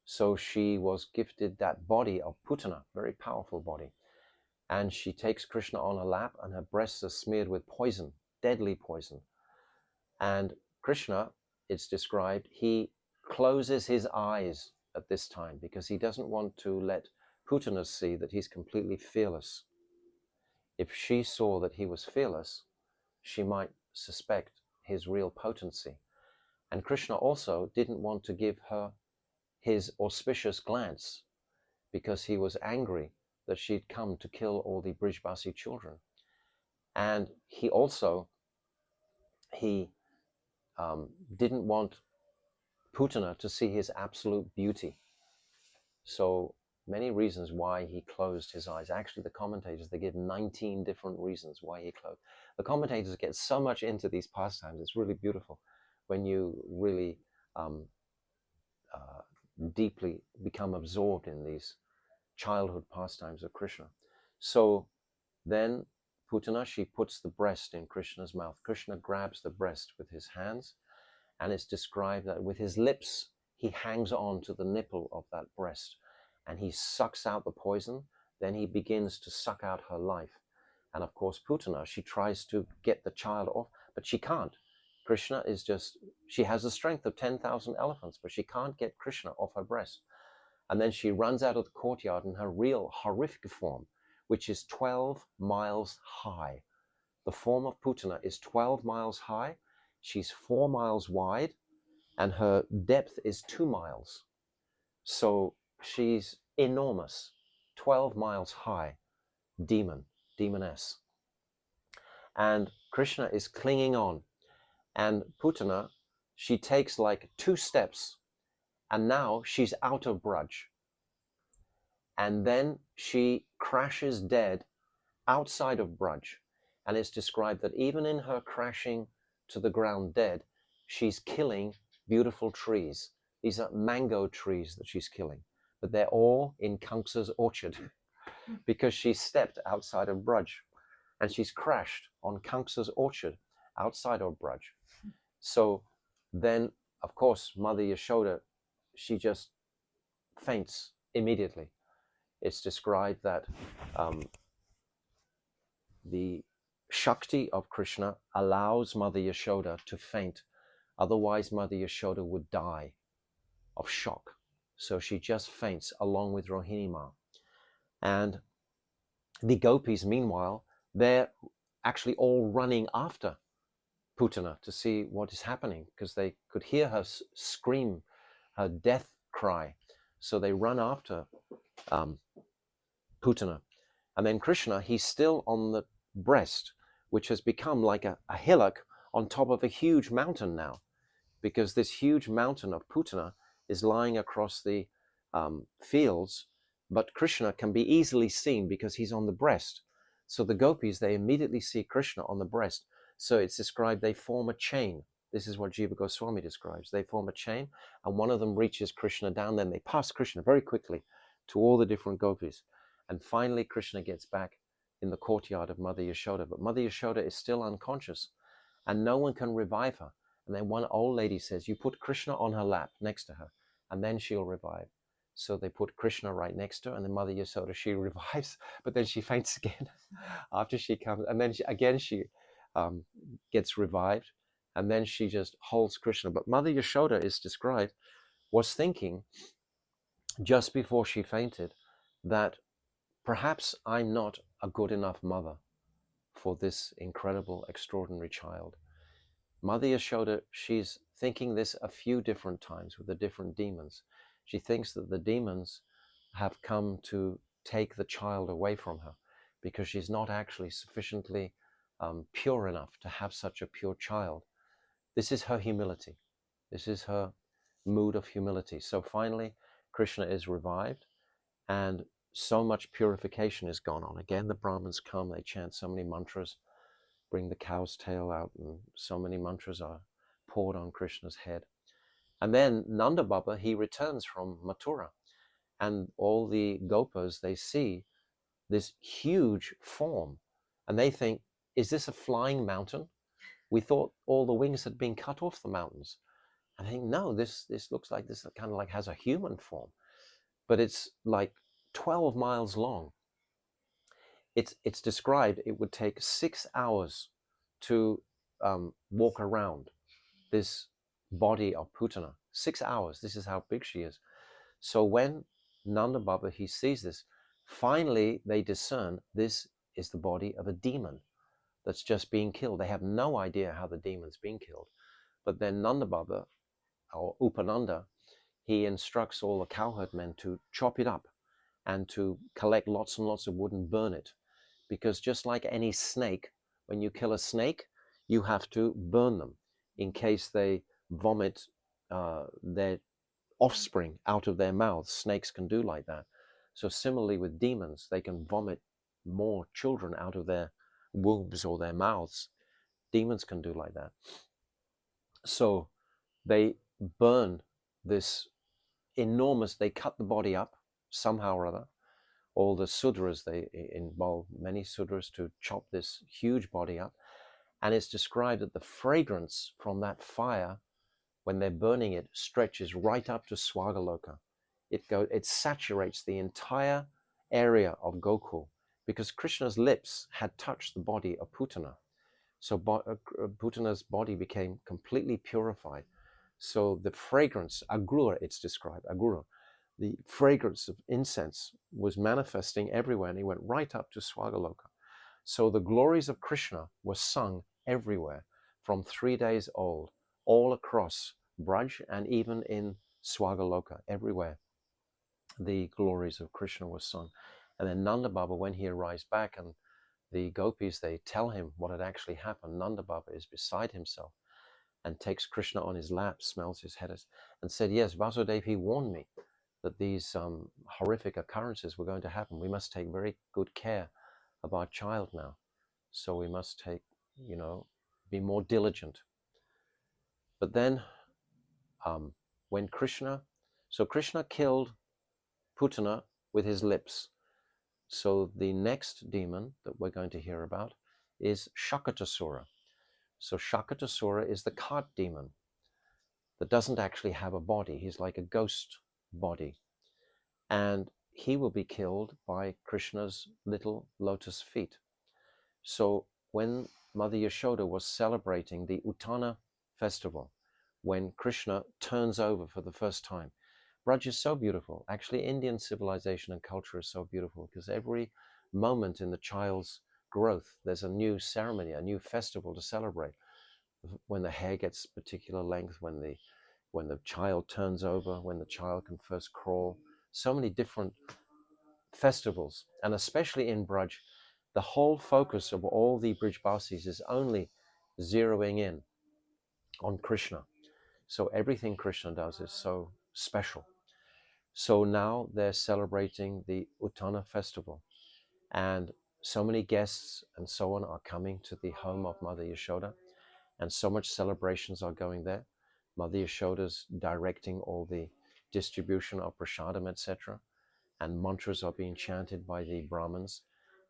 So she was gifted that body of Putana, very powerful body. And she takes Krishna on her lap, and her breasts are smeared with poison, deadly poison. And Krishna, it's described, he closes his eyes at this time because he doesn't want to let Putana see that he's completely fearless. If she saw that he was fearless, she might suspect his real potency. And Krishna also didn't want to give her his auspicious glance because he was angry that she'd come to kill all the Brijbasi children. And he also, didn't want Putana to see his absolute beauty. So many reasons why he closed his eyes. Actually, the commentators, they give 19 different reasons why he closed. The commentators get so much into these pastimes. It's really beautiful when you really deeply become absorbed in these childhood pastimes of Krishna. So then Putana, she puts the breast in Krishna's mouth. Krishna grabs the breast with his hands, and it's described that with his lips, he hangs on to the nipple of that breast, and he sucks out the poison. Then he begins to suck out her life. And of course, Putana, she tries to get the child off, but she can't. Krishna is just, she has the strength of 10,000 elephants, but she can't get Krishna off her breast. And then she runs out of the courtyard in her real horrific form, which is 12 miles high. The form of Putana is 12 miles high. She's 4 miles wide, and her depth is 2 miles. So she's enormous, 12 miles high, demoness. And Krishna is clinging on. And Putana, she takes like 2 steps, and now she's out of Braj. And then she crashes dead outside of Braj. And it's described that even in her crashing to the ground dead, she's killing beautiful trees. These are mango trees that she's killing, but they're all in Kamsa's orchard because she stepped outside of Braj, and she's crashed on Kamsa's orchard outside of Braj. So then, of course, Mother Yashoda, she just faints immediately. It's described that the Shakti of Krishna allows Mother Yashoda to faint. Otherwise, Mother Yashoda would die of shock. So she just faints along with Rohini Ma. And the gopis, meanwhile, they're actually all running after Putana to see what is happening because they could hear her scream, her death cry. So they run after Putana. And then Krishna, he's still on the breast, which has become like a hillock on top of a huge mountain now, because this huge mountain of Putana is lying across the fields, but Krishna can be easily seen because he's on the breast. So the gopis, they immediately see Krishna on the breast. So it's described they form a chain. This is what Jiva Goswami describes. They form a chain, and one of them reaches Krishna down, then they pass Krishna very quickly to all the different gopis. And finally, Krishna gets back in the courtyard of Mother Yashoda. But Mother Yashoda is still unconscious, and no one can revive her. And then one old lady says, you put Krishna on her lap next to her, and then she'll revive. So they put Krishna right next to her, and then Mother Yashoda, she revives, but then she faints again after she comes. And then she gets revived, and then she just holds Krishna. But Mother Yashoda is described, was thinking just before she fainted that perhaps I'm not a good enough mother for this incredible, extraordinary child. Mother Yashoda, she's thinking this a few different times with the different demons. She thinks that the demons have come to take the child away from her because she's not actually sufficiently pure enough to have such a pure child. This is her humility. This is her mood of humility. So finally, Krishna is revived, and so much purification is gone on. Again, the Brahmins come, they chant so many mantras, bring the cow's tail out, and so many mantras are poured on Krishna's head. And then Nanda Baba, he returns from Mathura, and all the gopas, they see this huge form, and they think, is this a flying mountain? We thought all the wings had been cut off the mountains. I think, no, this looks like this kind of like has a human form, but it's like 12 miles long. It's described it would take 6 hours to walk around this body of Putana. 6 hours. This is how big she is. So when Nanda Baba, he sees this, finally they discern this is the body of a demon that's just being killed. They have no idea how the demon's being killed. But then Nanda Baba, or Upananda, he instructs all the cowherd men to chop it up and to collect lots and lots of wood and burn it. Because just like any snake, when you kill a snake, you have to burn them in case they vomit their offspring out of their mouths. Snakes can do like that. So similarly with demons, they can vomit more children out of their wombs or their mouths. Demons can do like that. So they burn this enormous, they cut the body up somehow or other. All the sudras, they involve many sudras to chop this huge body up. And it's described that the fragrance from that fire, when they're burning it, stretches right up to Swagaloka. It saturates the entire area of Gokul, because Krishna's lips had touched the body of Putana. So Putana's body became completely purified. So the fragrance, agura, it's described, agura, the fragrance of incense was manifesting everywhere, and he went right up to Swagaloka. So the glories of Krishna were sung everywhere from 3 days old, all across Braj and even in Swagaloka, everywhere the glories of Krishna were sung. And then Nanda Baba, when he arrives back and the gopis, they tell him what had actually happened, Nanda Baba is beside himself and takes Krishna on his lap, smells his head, and said, yes, Vasudev, he warned me that these horrific occurrences were going to happen. We must take very good care of our child now. So we must take, be more diligent. But then when Krishna killed Putana with his lips. So the next demon that we're going to hear about is Shakatasura. So Shakatasura is the cart demon that doesn't actually have a body. He's like a ghost body. And he will be killed by Krishna's little lotus feet. So when Mother Yashoda was celebrating the Uttana festival, when Krishna turns over for the first time, Braj is so beautiful. Actually, Indian civilization and culture is so beautiful because every moment in the child's growth, there's a new ceremony, a new festival to celebrate. When the hair gets particular length, when the child turns over, when the child can first crawl, so many different festivals. And especially in Braj, the whole focus of all the Brijbasis is only zeroing in on Krishna. So everything Krishna does is so special. So now they're celebrating the Uttana festival, and so many guests and so on are coming to the home of Mother Yashoda, and so much celebrations are going there. Mother Yashoda's directing all the distribution of prasadam, etc., and mantras are being chanted by the Brahmins.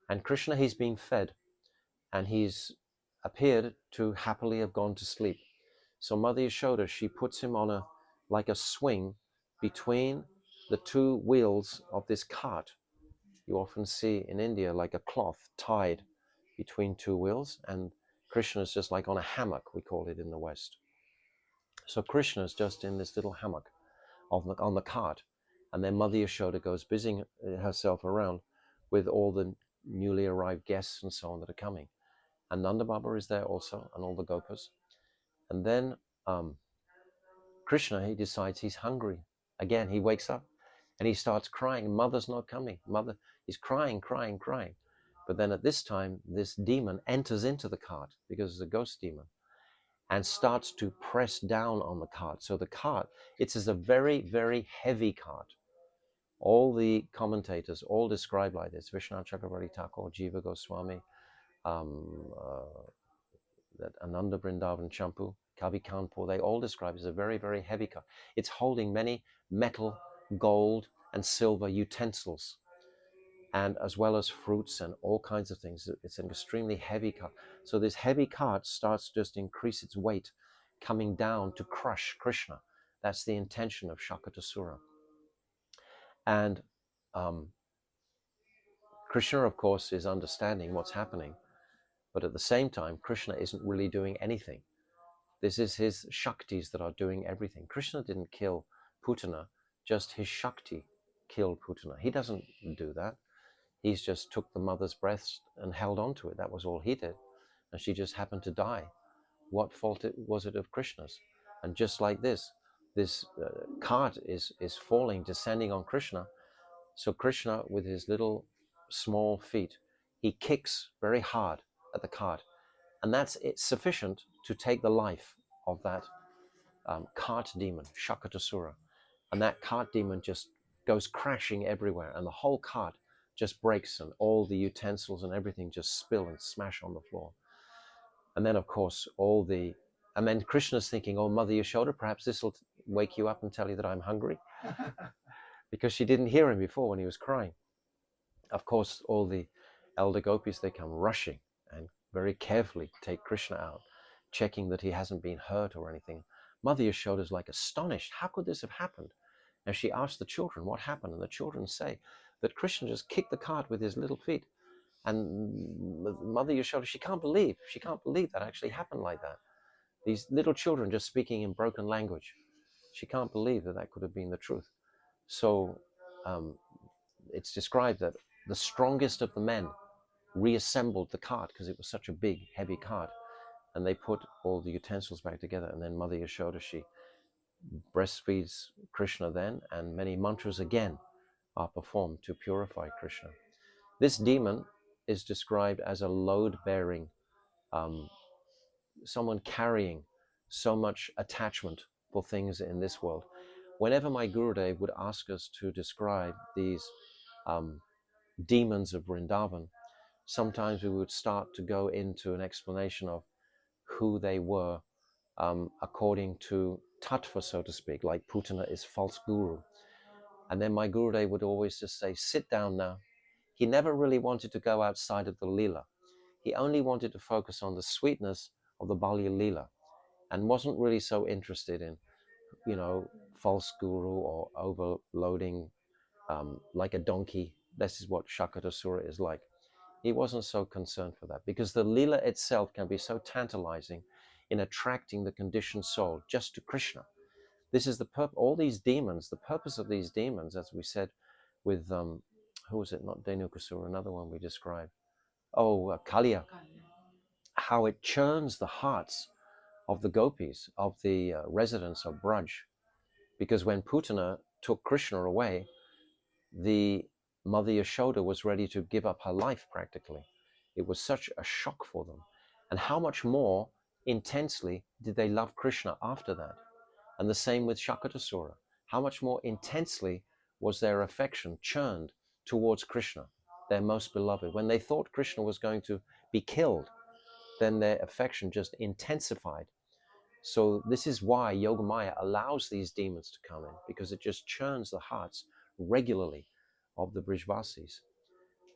And Krishna, he's being fed, and he's appeared to happily have gone to sleep. So Mother Yashoda, she puts him on like a swing between the two wheels of this cart. You often see in India like a cloth tied between two wheels, and Krishna is just like on a hammock, we call it in the West. So Krishna is just in this little hammock on the cart, and then Mother Yashoda goes busying herself around with all the newly arrived guests and so on that are coming. And Nanda Baba is there also, and all the gopas. And then Krishna, he decides he's hungry. Again, he wakes up and he starts crying. Mother's not coming. Mother, he's crying, crying, crying. But then at this time, this demon enters into the cart, because it's a ghost demon, and starts to press down on the cart. So the cart, it's a very, very heavy cart. All the commentators all describe like this. Vishwanath Chakravarti Thakur, Jiva Goswami, that Ananda Brindavan Champu, Kavi Kanpur, they all describe it as a very, very heavy cart. It's holding many metal, gold, and silver utensils, and as well as fruits and all kinds of things. It's an extremely heavy cart. So this heavy cart starts to just increase its weight, coming down to crush Krishna. That's the intention of Shakatasura. And Krishna, of course, is understanding what's happening, but at the same time, Krishna isn't really doing anything. This is his Shaktis that are doing everything. Krishna didn't kill Putana, just his Shakti killed Putana. He doesn't do that. He's just took the mother's breast and held on to it. That was all he did. And she just happened to die. What fault was it of Krishna's? And just like this cart is falling, descending on Krishna. So Krishna, with his little small feet, he kicks very hard at the cart. And that's sufficient to take the life of that cart demon, Shakatasura. And that cart demon just goes crashing everywhere, and the whole cart just breaks, and all the utensils and everything just spill and smash on the floor. And then, of course, and then Krishna's thinking, oh, Mother Yashoda, perhaps this will wake you up and tell you that I'm hungry. Because she didn't hear him before when he was crying. Of course, all the elder gopis, they come rushing and very carefully take Krishna out, checking that he hasn't been hurt or anything. Mother Yashoda is like astonished. How could this have happened? And she asked the children what happened. And the children say that Krishna just kicked the cart with his little feet. And Mother Yashoda, she can't believe that actually happened like that. These little children just speaking in broken language. She can't believe that could have been the truth. So it's described that the strongest of the men reassembled the cart because it was such a big, heavy cart. And they put all the utensils back together. And then Mother Yashoda, she breastfeeds Krishna then, and many mantras again are performed to purify Krishna. This demon is described as a load-bearing, someone carrying so much attachment for things in this world. Whenever my Gurudev would ask us to describe these demons of Vrindavan, sometimes we would start to go into an explanation of who they were according to tattva, so to speak, like Putana is false guru. And then my Gurudev would always just say, sit down now. He never really wanted to go outside of the Leela. He only wanted to focus on the sweetness of the Balya Leela and wasn't really so interested in, false guru or overloading like a donkey. This is what Shakatasura is like. He wasn't so concerned for that because the Leela itself can be so tantalizing in attracting the conditioned soul just to Krishna. This is the purpose. All these demons, the purpose of these demons, as we said with, who was it? Not Dhenukasura, another one we described. Kaliya. How it churns the hearts of the gopis, of the residents of Braj. Because when Putana took Krishna away, the Mother Yashoda was ready to give up her life practically. It was such a shock for them. And how much more intensely did they love Krishna after that? And the same with Shakatasura. How much more intensely was their affection churned towards Krishna, their most beloved? When they thought Krishna was going to be killed, then their affection just intensified. So this is why Yogamaya allows these demons to come in, because it just churns the hearts regularly of the Brijvasis.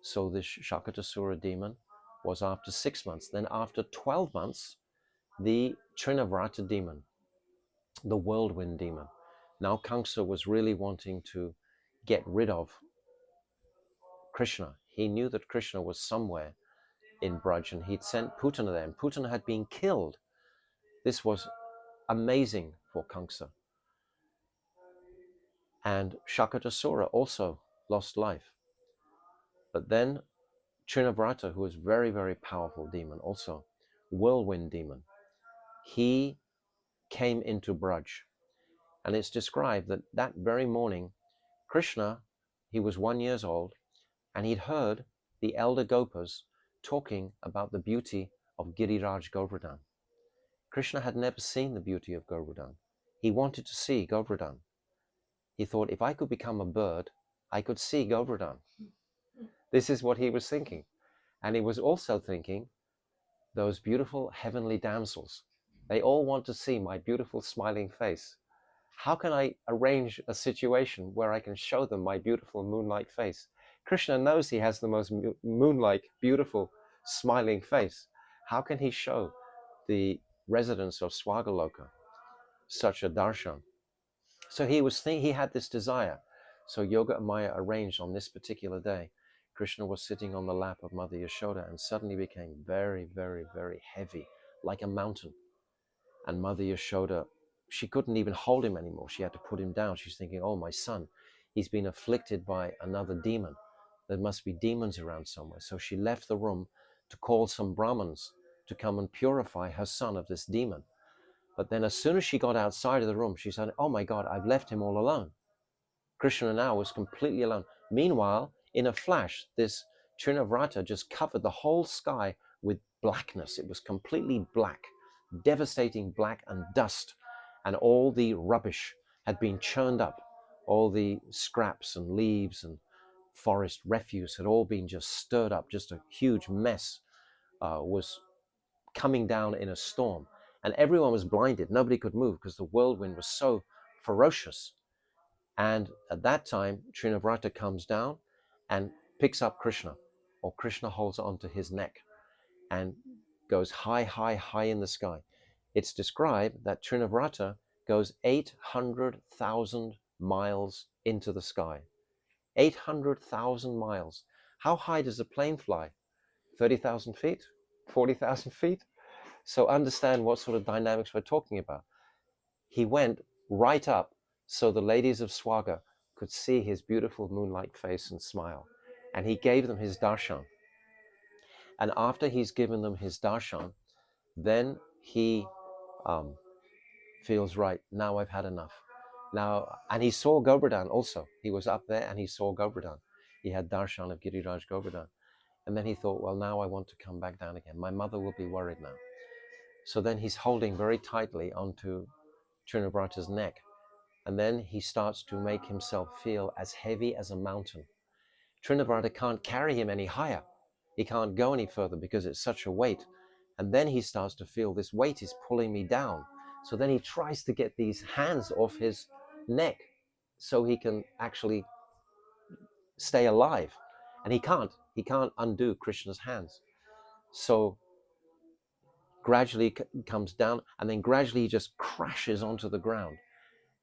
So this Shakatasura demon was after 6 months. Then after 12 months, the Trinavrata demon, the whirlwind demon. Now Kamsa was really wanting to get rid of Krishna. He knew that Krishna was somewhere in Braj, and he'd sent Putana there, and Putana had been killed. This was amazing for Kamsa. And Shakatasura also lost life. But then Trinavrata, who was very, very powerful demon, also whirlwind demon, he came into Braj. And it's described that that very morning, Krishna, he was 1 year old, and he'd heard the elder Gopas talking about the beauty of Giriraj Govardhan. Krishna had never seen the beauty of Govardhan. He wanted to see Govardhan. He thought, if I could become a bird, I could see Govardhan. This is what he was thinking. And he was also thinking, those beautiful heavenly damsels, they all want to see my beautiful smiling face. How can I arrange a situation where I can show them my beautiful moon-like face? Krishna knows he has the most moon-like, beautiful, smiling face. How can he show the residents of Swagaloka such a darshan? So he had this desire. So Yoga and Maya arranged on this particular day. Krishna was sitting on the lap of Mother Yashoda and suddenly became very, very, very heavy, like a mountain. And Mother Yashoda, she couldn't even hold him anymore. She had to put him down. She's thinking, oh, my son, he's been afflicted by another demon. There must be demons around somewhere. So she left the room to call some Brahmins to come and purify her son of this demon. But then as soon as she got outside of the room, she said, oh my God, I've left him all alone. Krishna now was completely alone. Meanwhile, in a flash, this Trinavrata just covered the whole sky with blackness. It was completely black, devastating black and dust. And all the rubbish had been churned up. All the scraps and leaves and forest refuse had all been just stirred up. Just a huge mess was coming down in a storm. And everyone was blinded. Nobody could move because the whirlwind was so ferocious. And at that time, Trinavrata comes down and picks up Krishna, or Krishna holds onto his neck and goes high, high, high in the sky. It's described that Trinavrata goes 800,000 miles into the sky. 800,000 miles. How high does a plane fly? 30,000 feet? 40,000 feet? So understand what sort of dynamics we're talking about. He went right up so the ladies of Swaga could see his beautiful moonlight face and smile. And he gave them his darshan. And after he's given them his darshan, then he feels, right, now I've had enough. Now, and he saw Govardhan also. He was up there and he saw Govardhan. He had darshan of Giriraj Govardhan. And then he thought, well, now I want to come back down again. My mother will be worried now. So then he's holding very tightly onto Trinavrata's neck. And then he starts to make himself feel as heavy as a mountain. Trinavrata can't carry him any higher. He can't go any further because it's such a weight. And then he starts to feel this weight is pulling me down. So then he tries to get these hands off his neck so he can actually stay alive. And he can't. He can't undo Krishna's hands. So gradually comes down, and then gradually he just crashes onto the ground.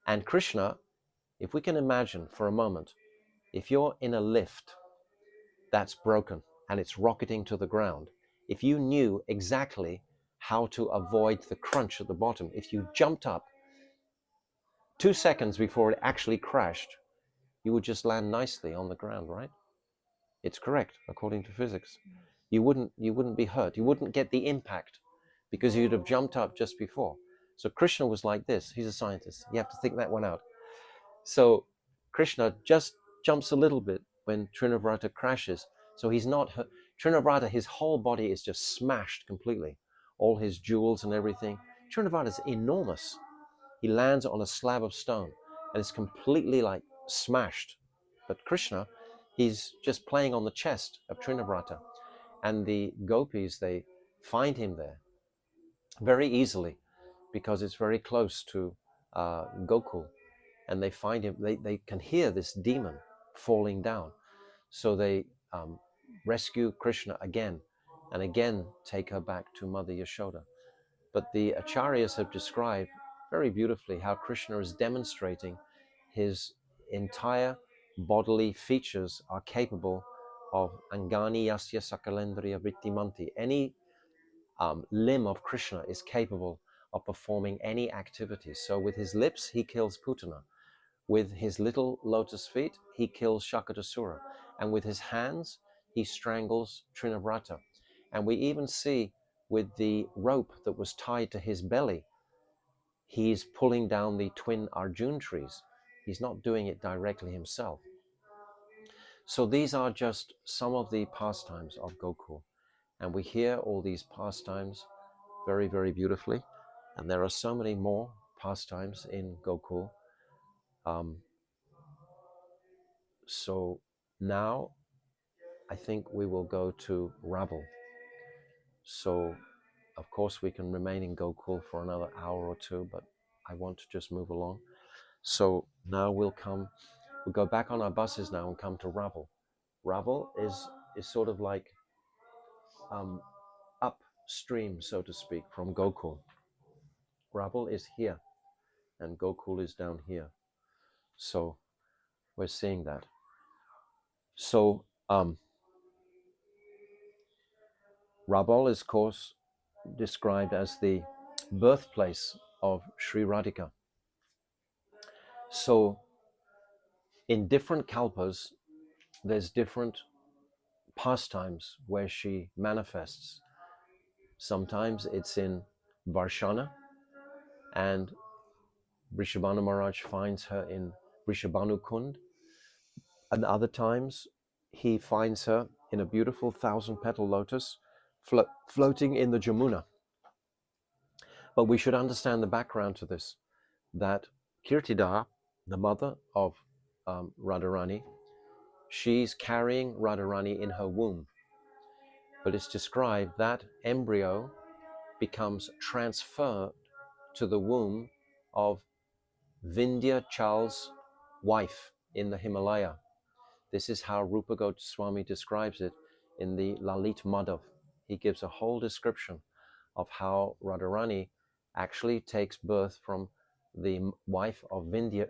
And Krishna, if we can imagine for a moment, if you're in a lift that's broken and it's rocketing to the ground, if you knew exactly how to avoid the crunch at the bottom, if you jumped up 2 seconds before it actually crashed, you would just land nicely on the ground, right? It's correct according to physics. You wouldn't be hurt. You wouldn't get the impact because you'd have jumped up just before. So Krishna was like this. He's a scientist. You have to think that one out. So Krishna just jumps a little bit when Trinavrata crashes. So he's not hurt. Trinavrata, his whole body is just smashed completely. All his jewels and everything. Trinavrata is enormous. He lands on a slab of stone and is completely like smashed. But Krishna, he's just playing on the chest of Trinavrata. And the gopis, they find him there very easily because it's very close to Gokul. And they find him, they can hear this demon falling down. So they rescue Krishna again and again take her back to Mother Yashoda. But the acharyas have described very beautifully how Krishna is demonstrating his entire bodily features are capable of angani yasya sakalendriya vrittimanti. Any limb of Krishna is capable of performing any activity. So with his lips, he kills Putana. With his little lotus feet, he kills Shakatasura. And with his hands, he strangles Trinavrata. And we even see with the rope that was tied to his belly, he's pulling down the twin Arjun trees. He's not doing it directly himself. So these are just some of the pastimes of Gokul. And we hear all these pastimes very, very beautifully. And there are so many more pastimes in Gokul. So now I think we will go to Raval. So of course we can remain in Gokul for another hour or two, but I want to just move along. So now we'll go back on our buses now and come to Raval. Raval is sort of like upstream, so to speak, from Gokul. Raval is here and Gokul is down here. So we're seeing that. So Raval is, of course, described as the birthplace of Sri Radhika. So in different kalpas, there's different pastimes where she manifests. Sometimes it's in Varshana, and Vrishabhanu Maharaj finds her in Vrishabhanu Kund, and other times he finds her in a beautiful 1,000-petal lotus floating in the Jamuna. But we should understand the background to this, that Kirtida, the mother of Radharani, she's carrying Radharani in her womb. But it's described that embryo becomes transferred to the womb of Vindhyachal's wife in the Himalaya. This is how Rupa Goswami describes it in the Lalit Madhav. He gives a whole description of how Radharani actually takes birth from the wife of Vindhyachal.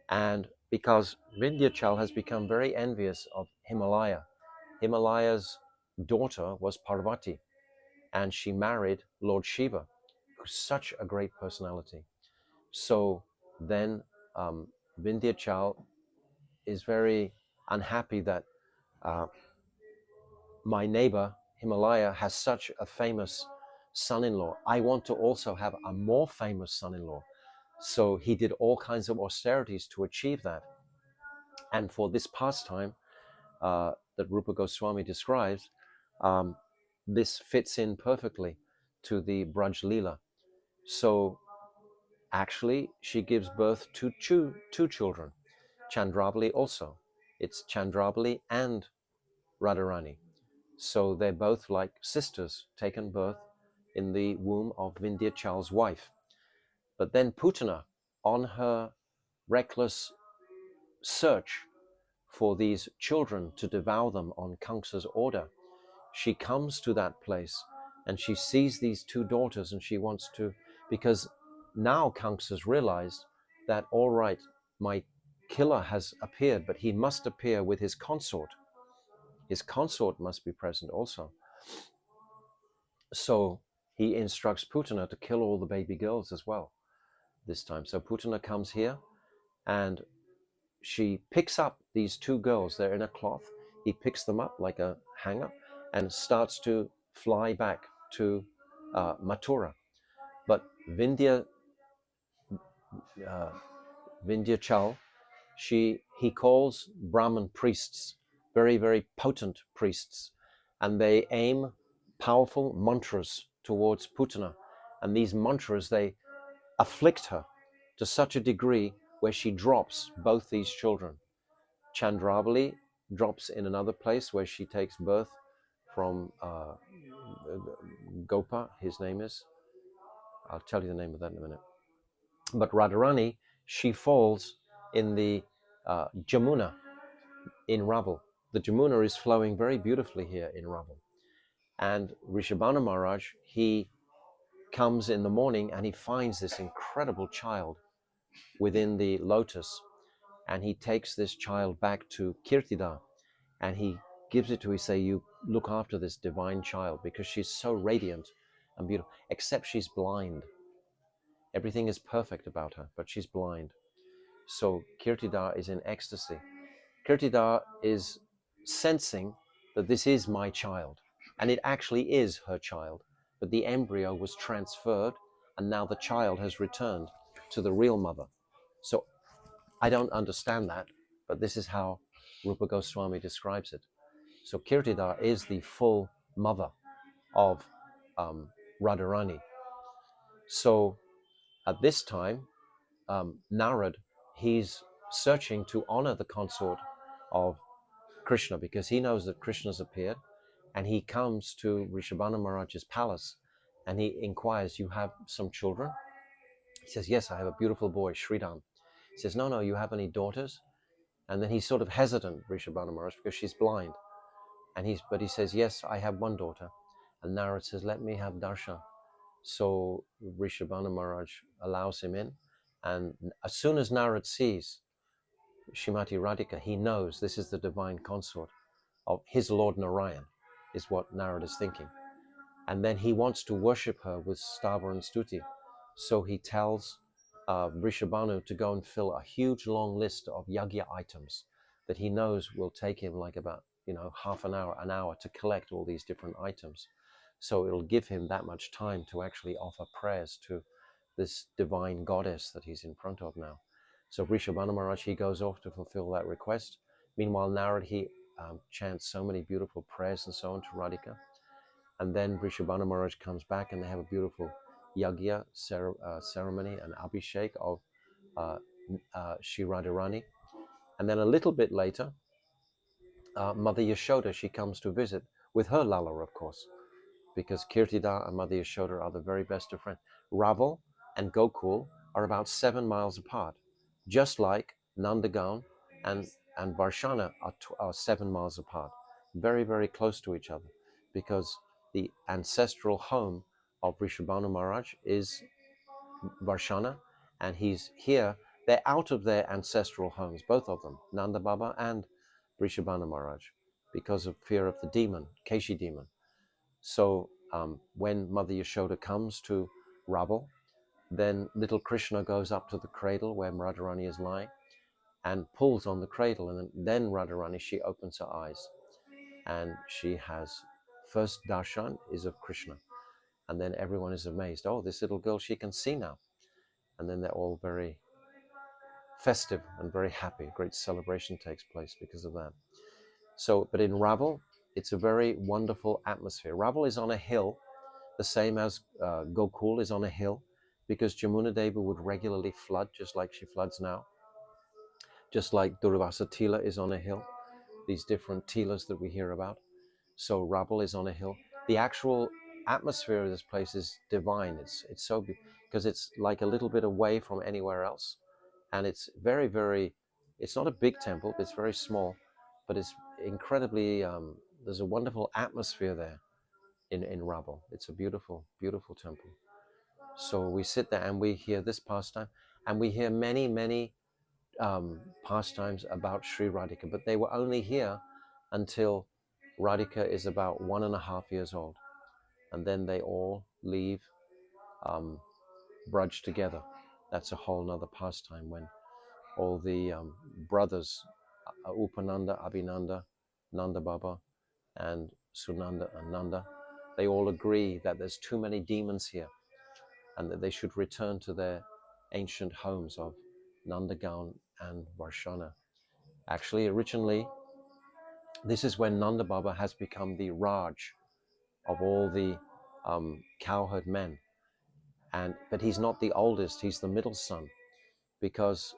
And because Vindhyachal has become very envious of Himalaya, Himalaya's daughter was Parvati, and she married Lord Shiva, who's such a great personality. So then Vindhyachal is very unhappy that my neighbor Himalaya has such a famous son-in-law. I want to also have a more famous son-in-law. So he did all kinds of austerities to achieve that. And for this pastime that Rupa Goswami describes, this fits in perfectly to the Braj Leela. So actually, she gives birth to two children. Chandravali also. It's Chandravali and Radharani. So they're both like sisters, taken birth in the womb of Vindhyachal's wife. But then Putana, on her reckless search for these children to devour them on Kamsa's order, she comes to that place and she sees these two daughters, and she wants to, because now Kamsa's realized that, all right, my killer has appeared, but he must appear with his consort. His consort must be present also. So he instructs Putana to kill all the baby girls as well this time. So Putana comes here and she picks up these two girls. They're in a cloth. He picks them up like a hanger and starts to fly back to Mathura. But Vindhyachal, he calls Brahmin priests, very, very potent priests, and they aim powerful mantras towards Putana. And these mantras, they afflict her to such a degree where she drops both these children. Chandravali drops in another place where she takes birth from Gopa, his name is. I'll tell you the name of that in a minute. But Radharani, she falls in the Jamuna in Raval. The Jamuna is flowing very beautifully here in Raval. And Rishabhanu Maharaj, he comes in the morning and he finds this incredible child within the lotus. And he takes this child back to Kirtida and he gives it to her. He say, you look after this divine child because she's so radiant and beautiful, except she's blind. Everything is perfect about her, but she's blind. So Kirtida is in ecstasy. Kirtida is sensing that this is my child, and it actually is her child, but the embryo was transferred, and now the child has returned to the real mother. So I don't understand that, but this is how Rupa Goswami describes it. So Kirtida is the full mother of Radharani. So at this time, Narad, he's searching to honor the consort of Krishna because he knows that Krishna's appeared, and he comes to Rishabhanu Maharaj's palace and he inquires, you have some children? He says, yes, I have a beautiful boy, Sridham. He says, no, you have any daughters? And then he's sort of hesitant, Rishabhanu Maharaj, because she's blind. But he says, yes, I have one daughter. And Narad says, let me have darshan. So Rishabhanu Maharaj allows him in. And as soon as Narad sees Shrimati Radhika, he knows this is the divine consort of his Lord Narayan. is what Narad is thinking. And then he wants to worship her with Stava and Stuti. So he tells Vrishabhanu to go and fill a huge long list of yagya items that he knows will take him like about, half an hour to collect all these different items. So it'll give him that much time to actually offer prayers to this divine goddess that he's in front of now. So Vrishabhanu Maharaj, he goes off to fulfill that request. Meanwhile, Narad, he chants so many beautiful prayers and so on to Radhika. And then Vrishabhanu Maharaj comes back and they have a beautiful yagya ceremony and abhishek of Shri Radharani. And then a little bit later, Mother Yashoda, she comes to visit with her Lala, of course, because Kirtida and Mother Yashoda are the very best of friends. Raval and Gokul are about 7 miles apart, just like Nandagaon and Varshana are 7 miles apart, very, very close to each other, because the ancestral home of Vrishabhanu Maharaj is Varshana, and he's here. They're out of their ancestral homes, both of them, Nanda Baba and Vrishabhanu Maharaj, because of fear of the demon, Keshi demon. So when Mother Yashoda comes to Raval, then little Krishna goes up to the cradle where Radharani is lying and pulls on the cradle, and then Radharani, she opens her eyes, and she has first darshan is of Krishna, and then everyone is amazed. Oh, this little girl, she can see now. And then they're all very festive and very happy. Great celebration takes place because of that. So, but in Raval, it's a very wonderful atmosphere. Raval is on a hill, the same as Gokul is on a hill, because Jamuna Devi would regularly flood, just like she floods now. Just like Durvasa Tila is on a hill, these different tilas that we hear about. So Raval is on a hill. The actual atmosphere of this place is divine. It's so because it's like a little bit away from anywhere else, and it's very, very. It's not a big temple. It's very small, but it's incredibly. There's a wonderful atmosphere there in Raval. It's a beautiful, beautiful temple. So we sit there and we hear this pastime, and we hear many, many pastimes about Sri Radhika, but they were only here until Radhika is about 1.5 years old, and then they all leave Braj together. That's a whole nother pastime when all the brothers, Upananda, Abhinanda, Nanda Baba, and Sunanda and Nanda, they all agree that there's too many demons here and that they should return to their ancient homes of Nandagaon and Varshana. Actually, originally, this is when Nanda Baba has become the Raj of all the cowherd men. But he's not the oldest, he's the middle son, because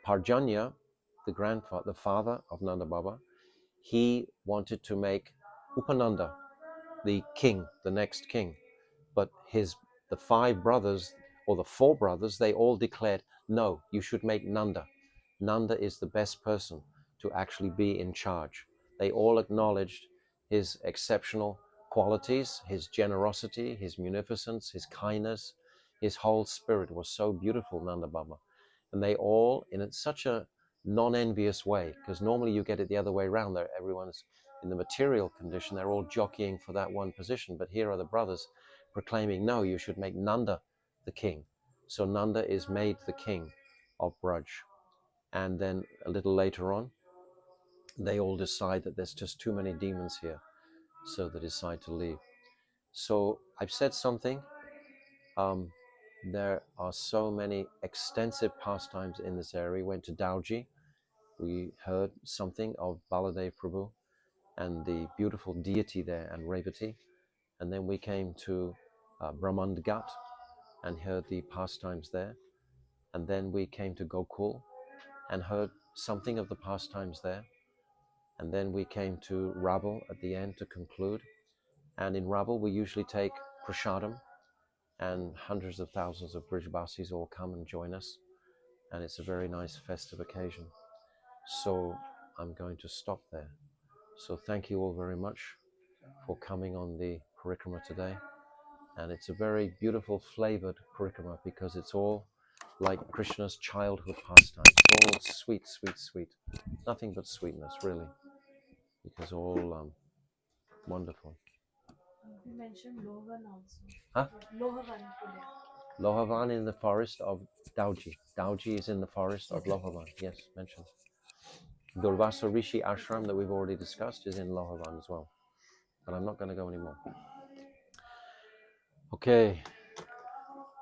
Parjanya, the father of Nanda Baba, he wanted to make Upananda the king, the next king. But the 5 brothers, or the 4 brothers, they all declared, no, you should make Nanda. Nanda is the best person to actually be in charge. They all acknowledged his exceptional qualities, his generosity, his munificence, his kindness. His whole spirit was so beautiful, Nanda Baba. And they all, in such a non-envious way, because normally you get it the other way around, there everyone's in the material condition, they're all jockeying for that one position. But here are the brothers proclaiming, no, you should make Nanda the king. So Nanda is made the king of Braj. And then a little later on, they all decide that there's just too many demons here. So they decide to leave. So I've said something. There are so many extensive pastimes in this area. We went to Dauji. We heard something of Baladev Prabhu and the beautiful deity there and Revati. And then we came to Brahmanda-ghata and heard the pastimes there. And then we came to Gokul and heard something of the pastimes there. And then we came to Raval at the end to conclude. And in Raval, we usually take prasadam, and hundreds of thousands of Brijbasis all come and join us. And it's a very nice festive occasion. So I'm going to stop there. So thank you all very much for coming on the Parikrama today. And it's a very beautiful flavored Parikrama because it's all like Krishna's childhood pastimes. It's all sweet, sweet, sweet. Nothing but sweetness, really. Because all Wonderful. You mentioned Lohavana also. Huh? Lohavana today. Lohavana in the forest of Dauji. Dauji is in the forest of Lohavana. Yes, mentioned. Durvasa Rishi Ashram that we've already discussed is in Lohavana as well. But I'm not going to go anymore. Okay.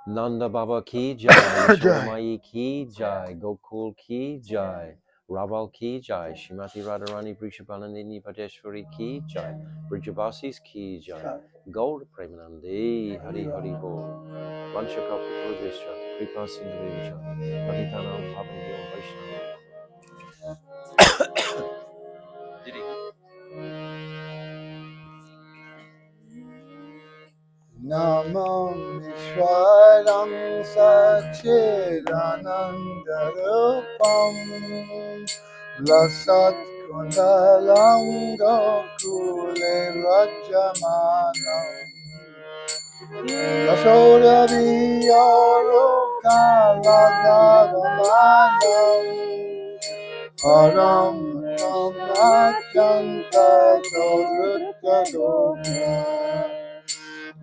Nanda Baba ki jai, Yashodamayi ki jai, Gokul ki jai, Raval ki jai, Shrimati Radharani Vrishabhalandini Padeshwari ki jai, Brijavasis ki jai, Gaur Premanandi, Hari Hari Bol, Vanshakapatrubhisha, Kripa Sindhuvisha, Patitanam Pavanabhyo Vaishnava. Didi. Namam Vishwaram Sachidanandarupam Lasat Kundalam Gokule Vraja-mandala Parikrama Param Brahmanda-ghata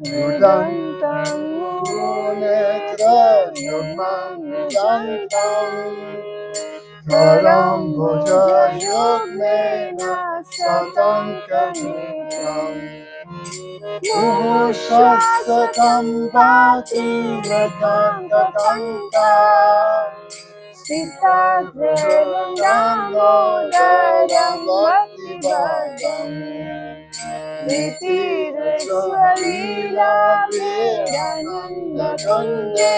Udantam Munetra Yogmam Jantam Param Bhuja Yogmena Satankanukam Muhushasatam Pati Vatankakanka Sita Damodayam Bhakti-vadam Niti-risvalila Vraja-mandala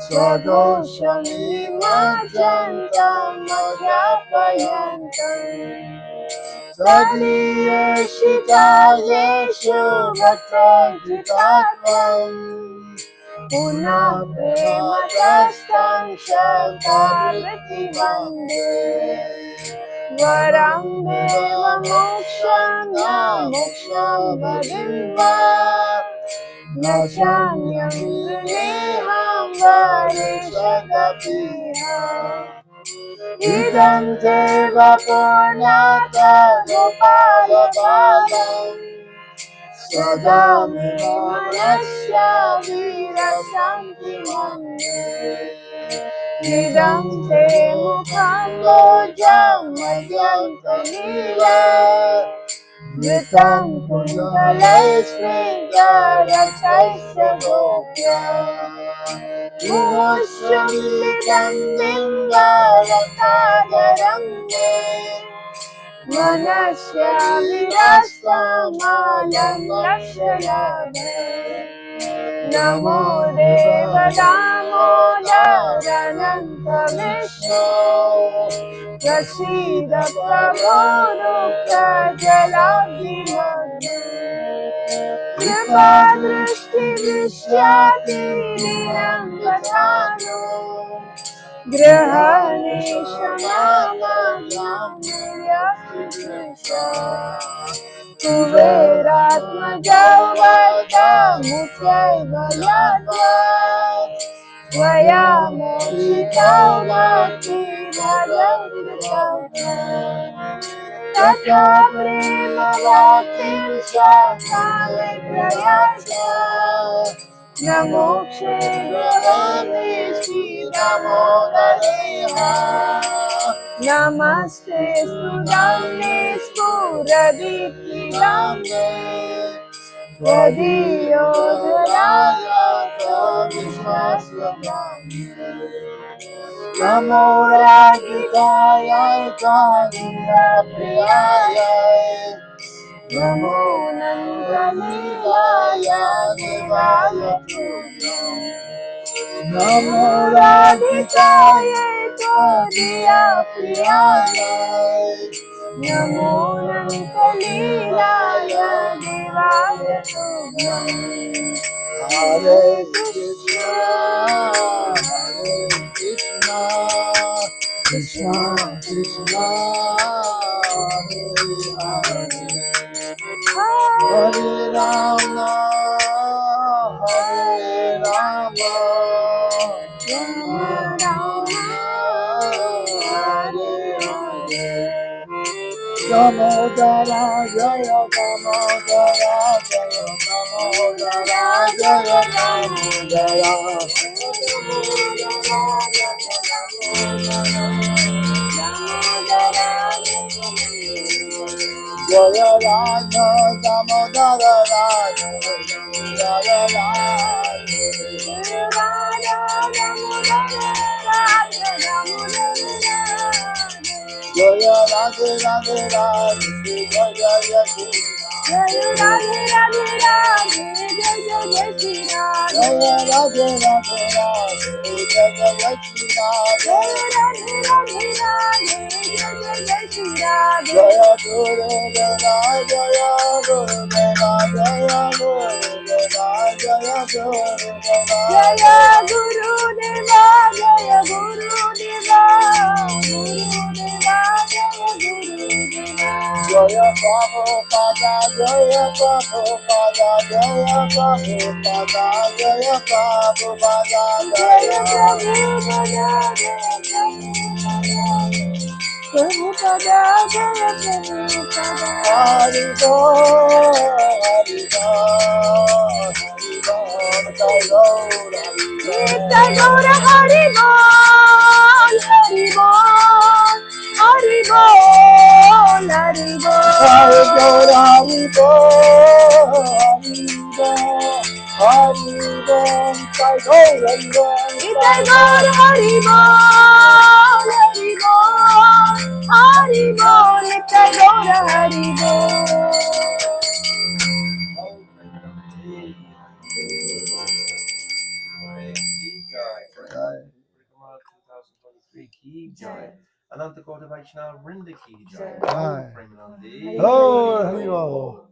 Swadoshami Majantam Madhyapayantam Sadiyeshitayeshu Bhatta-jitatvam Puna Prema-dastam Shatavriti Vande Varam Deva Moksham Na Moksham Varimva Nachanyam Vineham Varishatapiha Idam Deva Purnata Gopala Palam Sadamimanasya Virasanti Mande Idam Te Mukham Bojam Madhyantanila Vitam Kundalai Srigarataisya Gopya Muhoshamidam Nimbaratadaram Manasya virastamalam lakshanabhe Namo Deva Damodarananta Vishnu Prasida Prabodukta Jalabhimane Kripa Drishti Vishyati Vinamvatano Grahani Shamama Yakshisha Kuberatmajavata Mutyaiva Yadvat Vayamositavati Bhagavata Tata Prema Bhaktim Swakame Prayata Namokshe Gravami Sridhamodareha Namaste Sudamne Spuraditi Damne Tvadiyo Dharaya Vishwasvamne Namo Ragitaya Kavya Priyaya Namo Nandamilaya Devaya Turyam Namo Radhikaya Todiya Priyaya Namo Nandamilaya Devaya Turyam Hare Krishna Hare Krishna Krishna Krishna Hare Hare Hare Rama Hare Rama Rama Rama Hare Hare Damodar Ananta Gauta Vaishnava Vrinda ki jai. Jai. Premanandi. Oh, Haribo.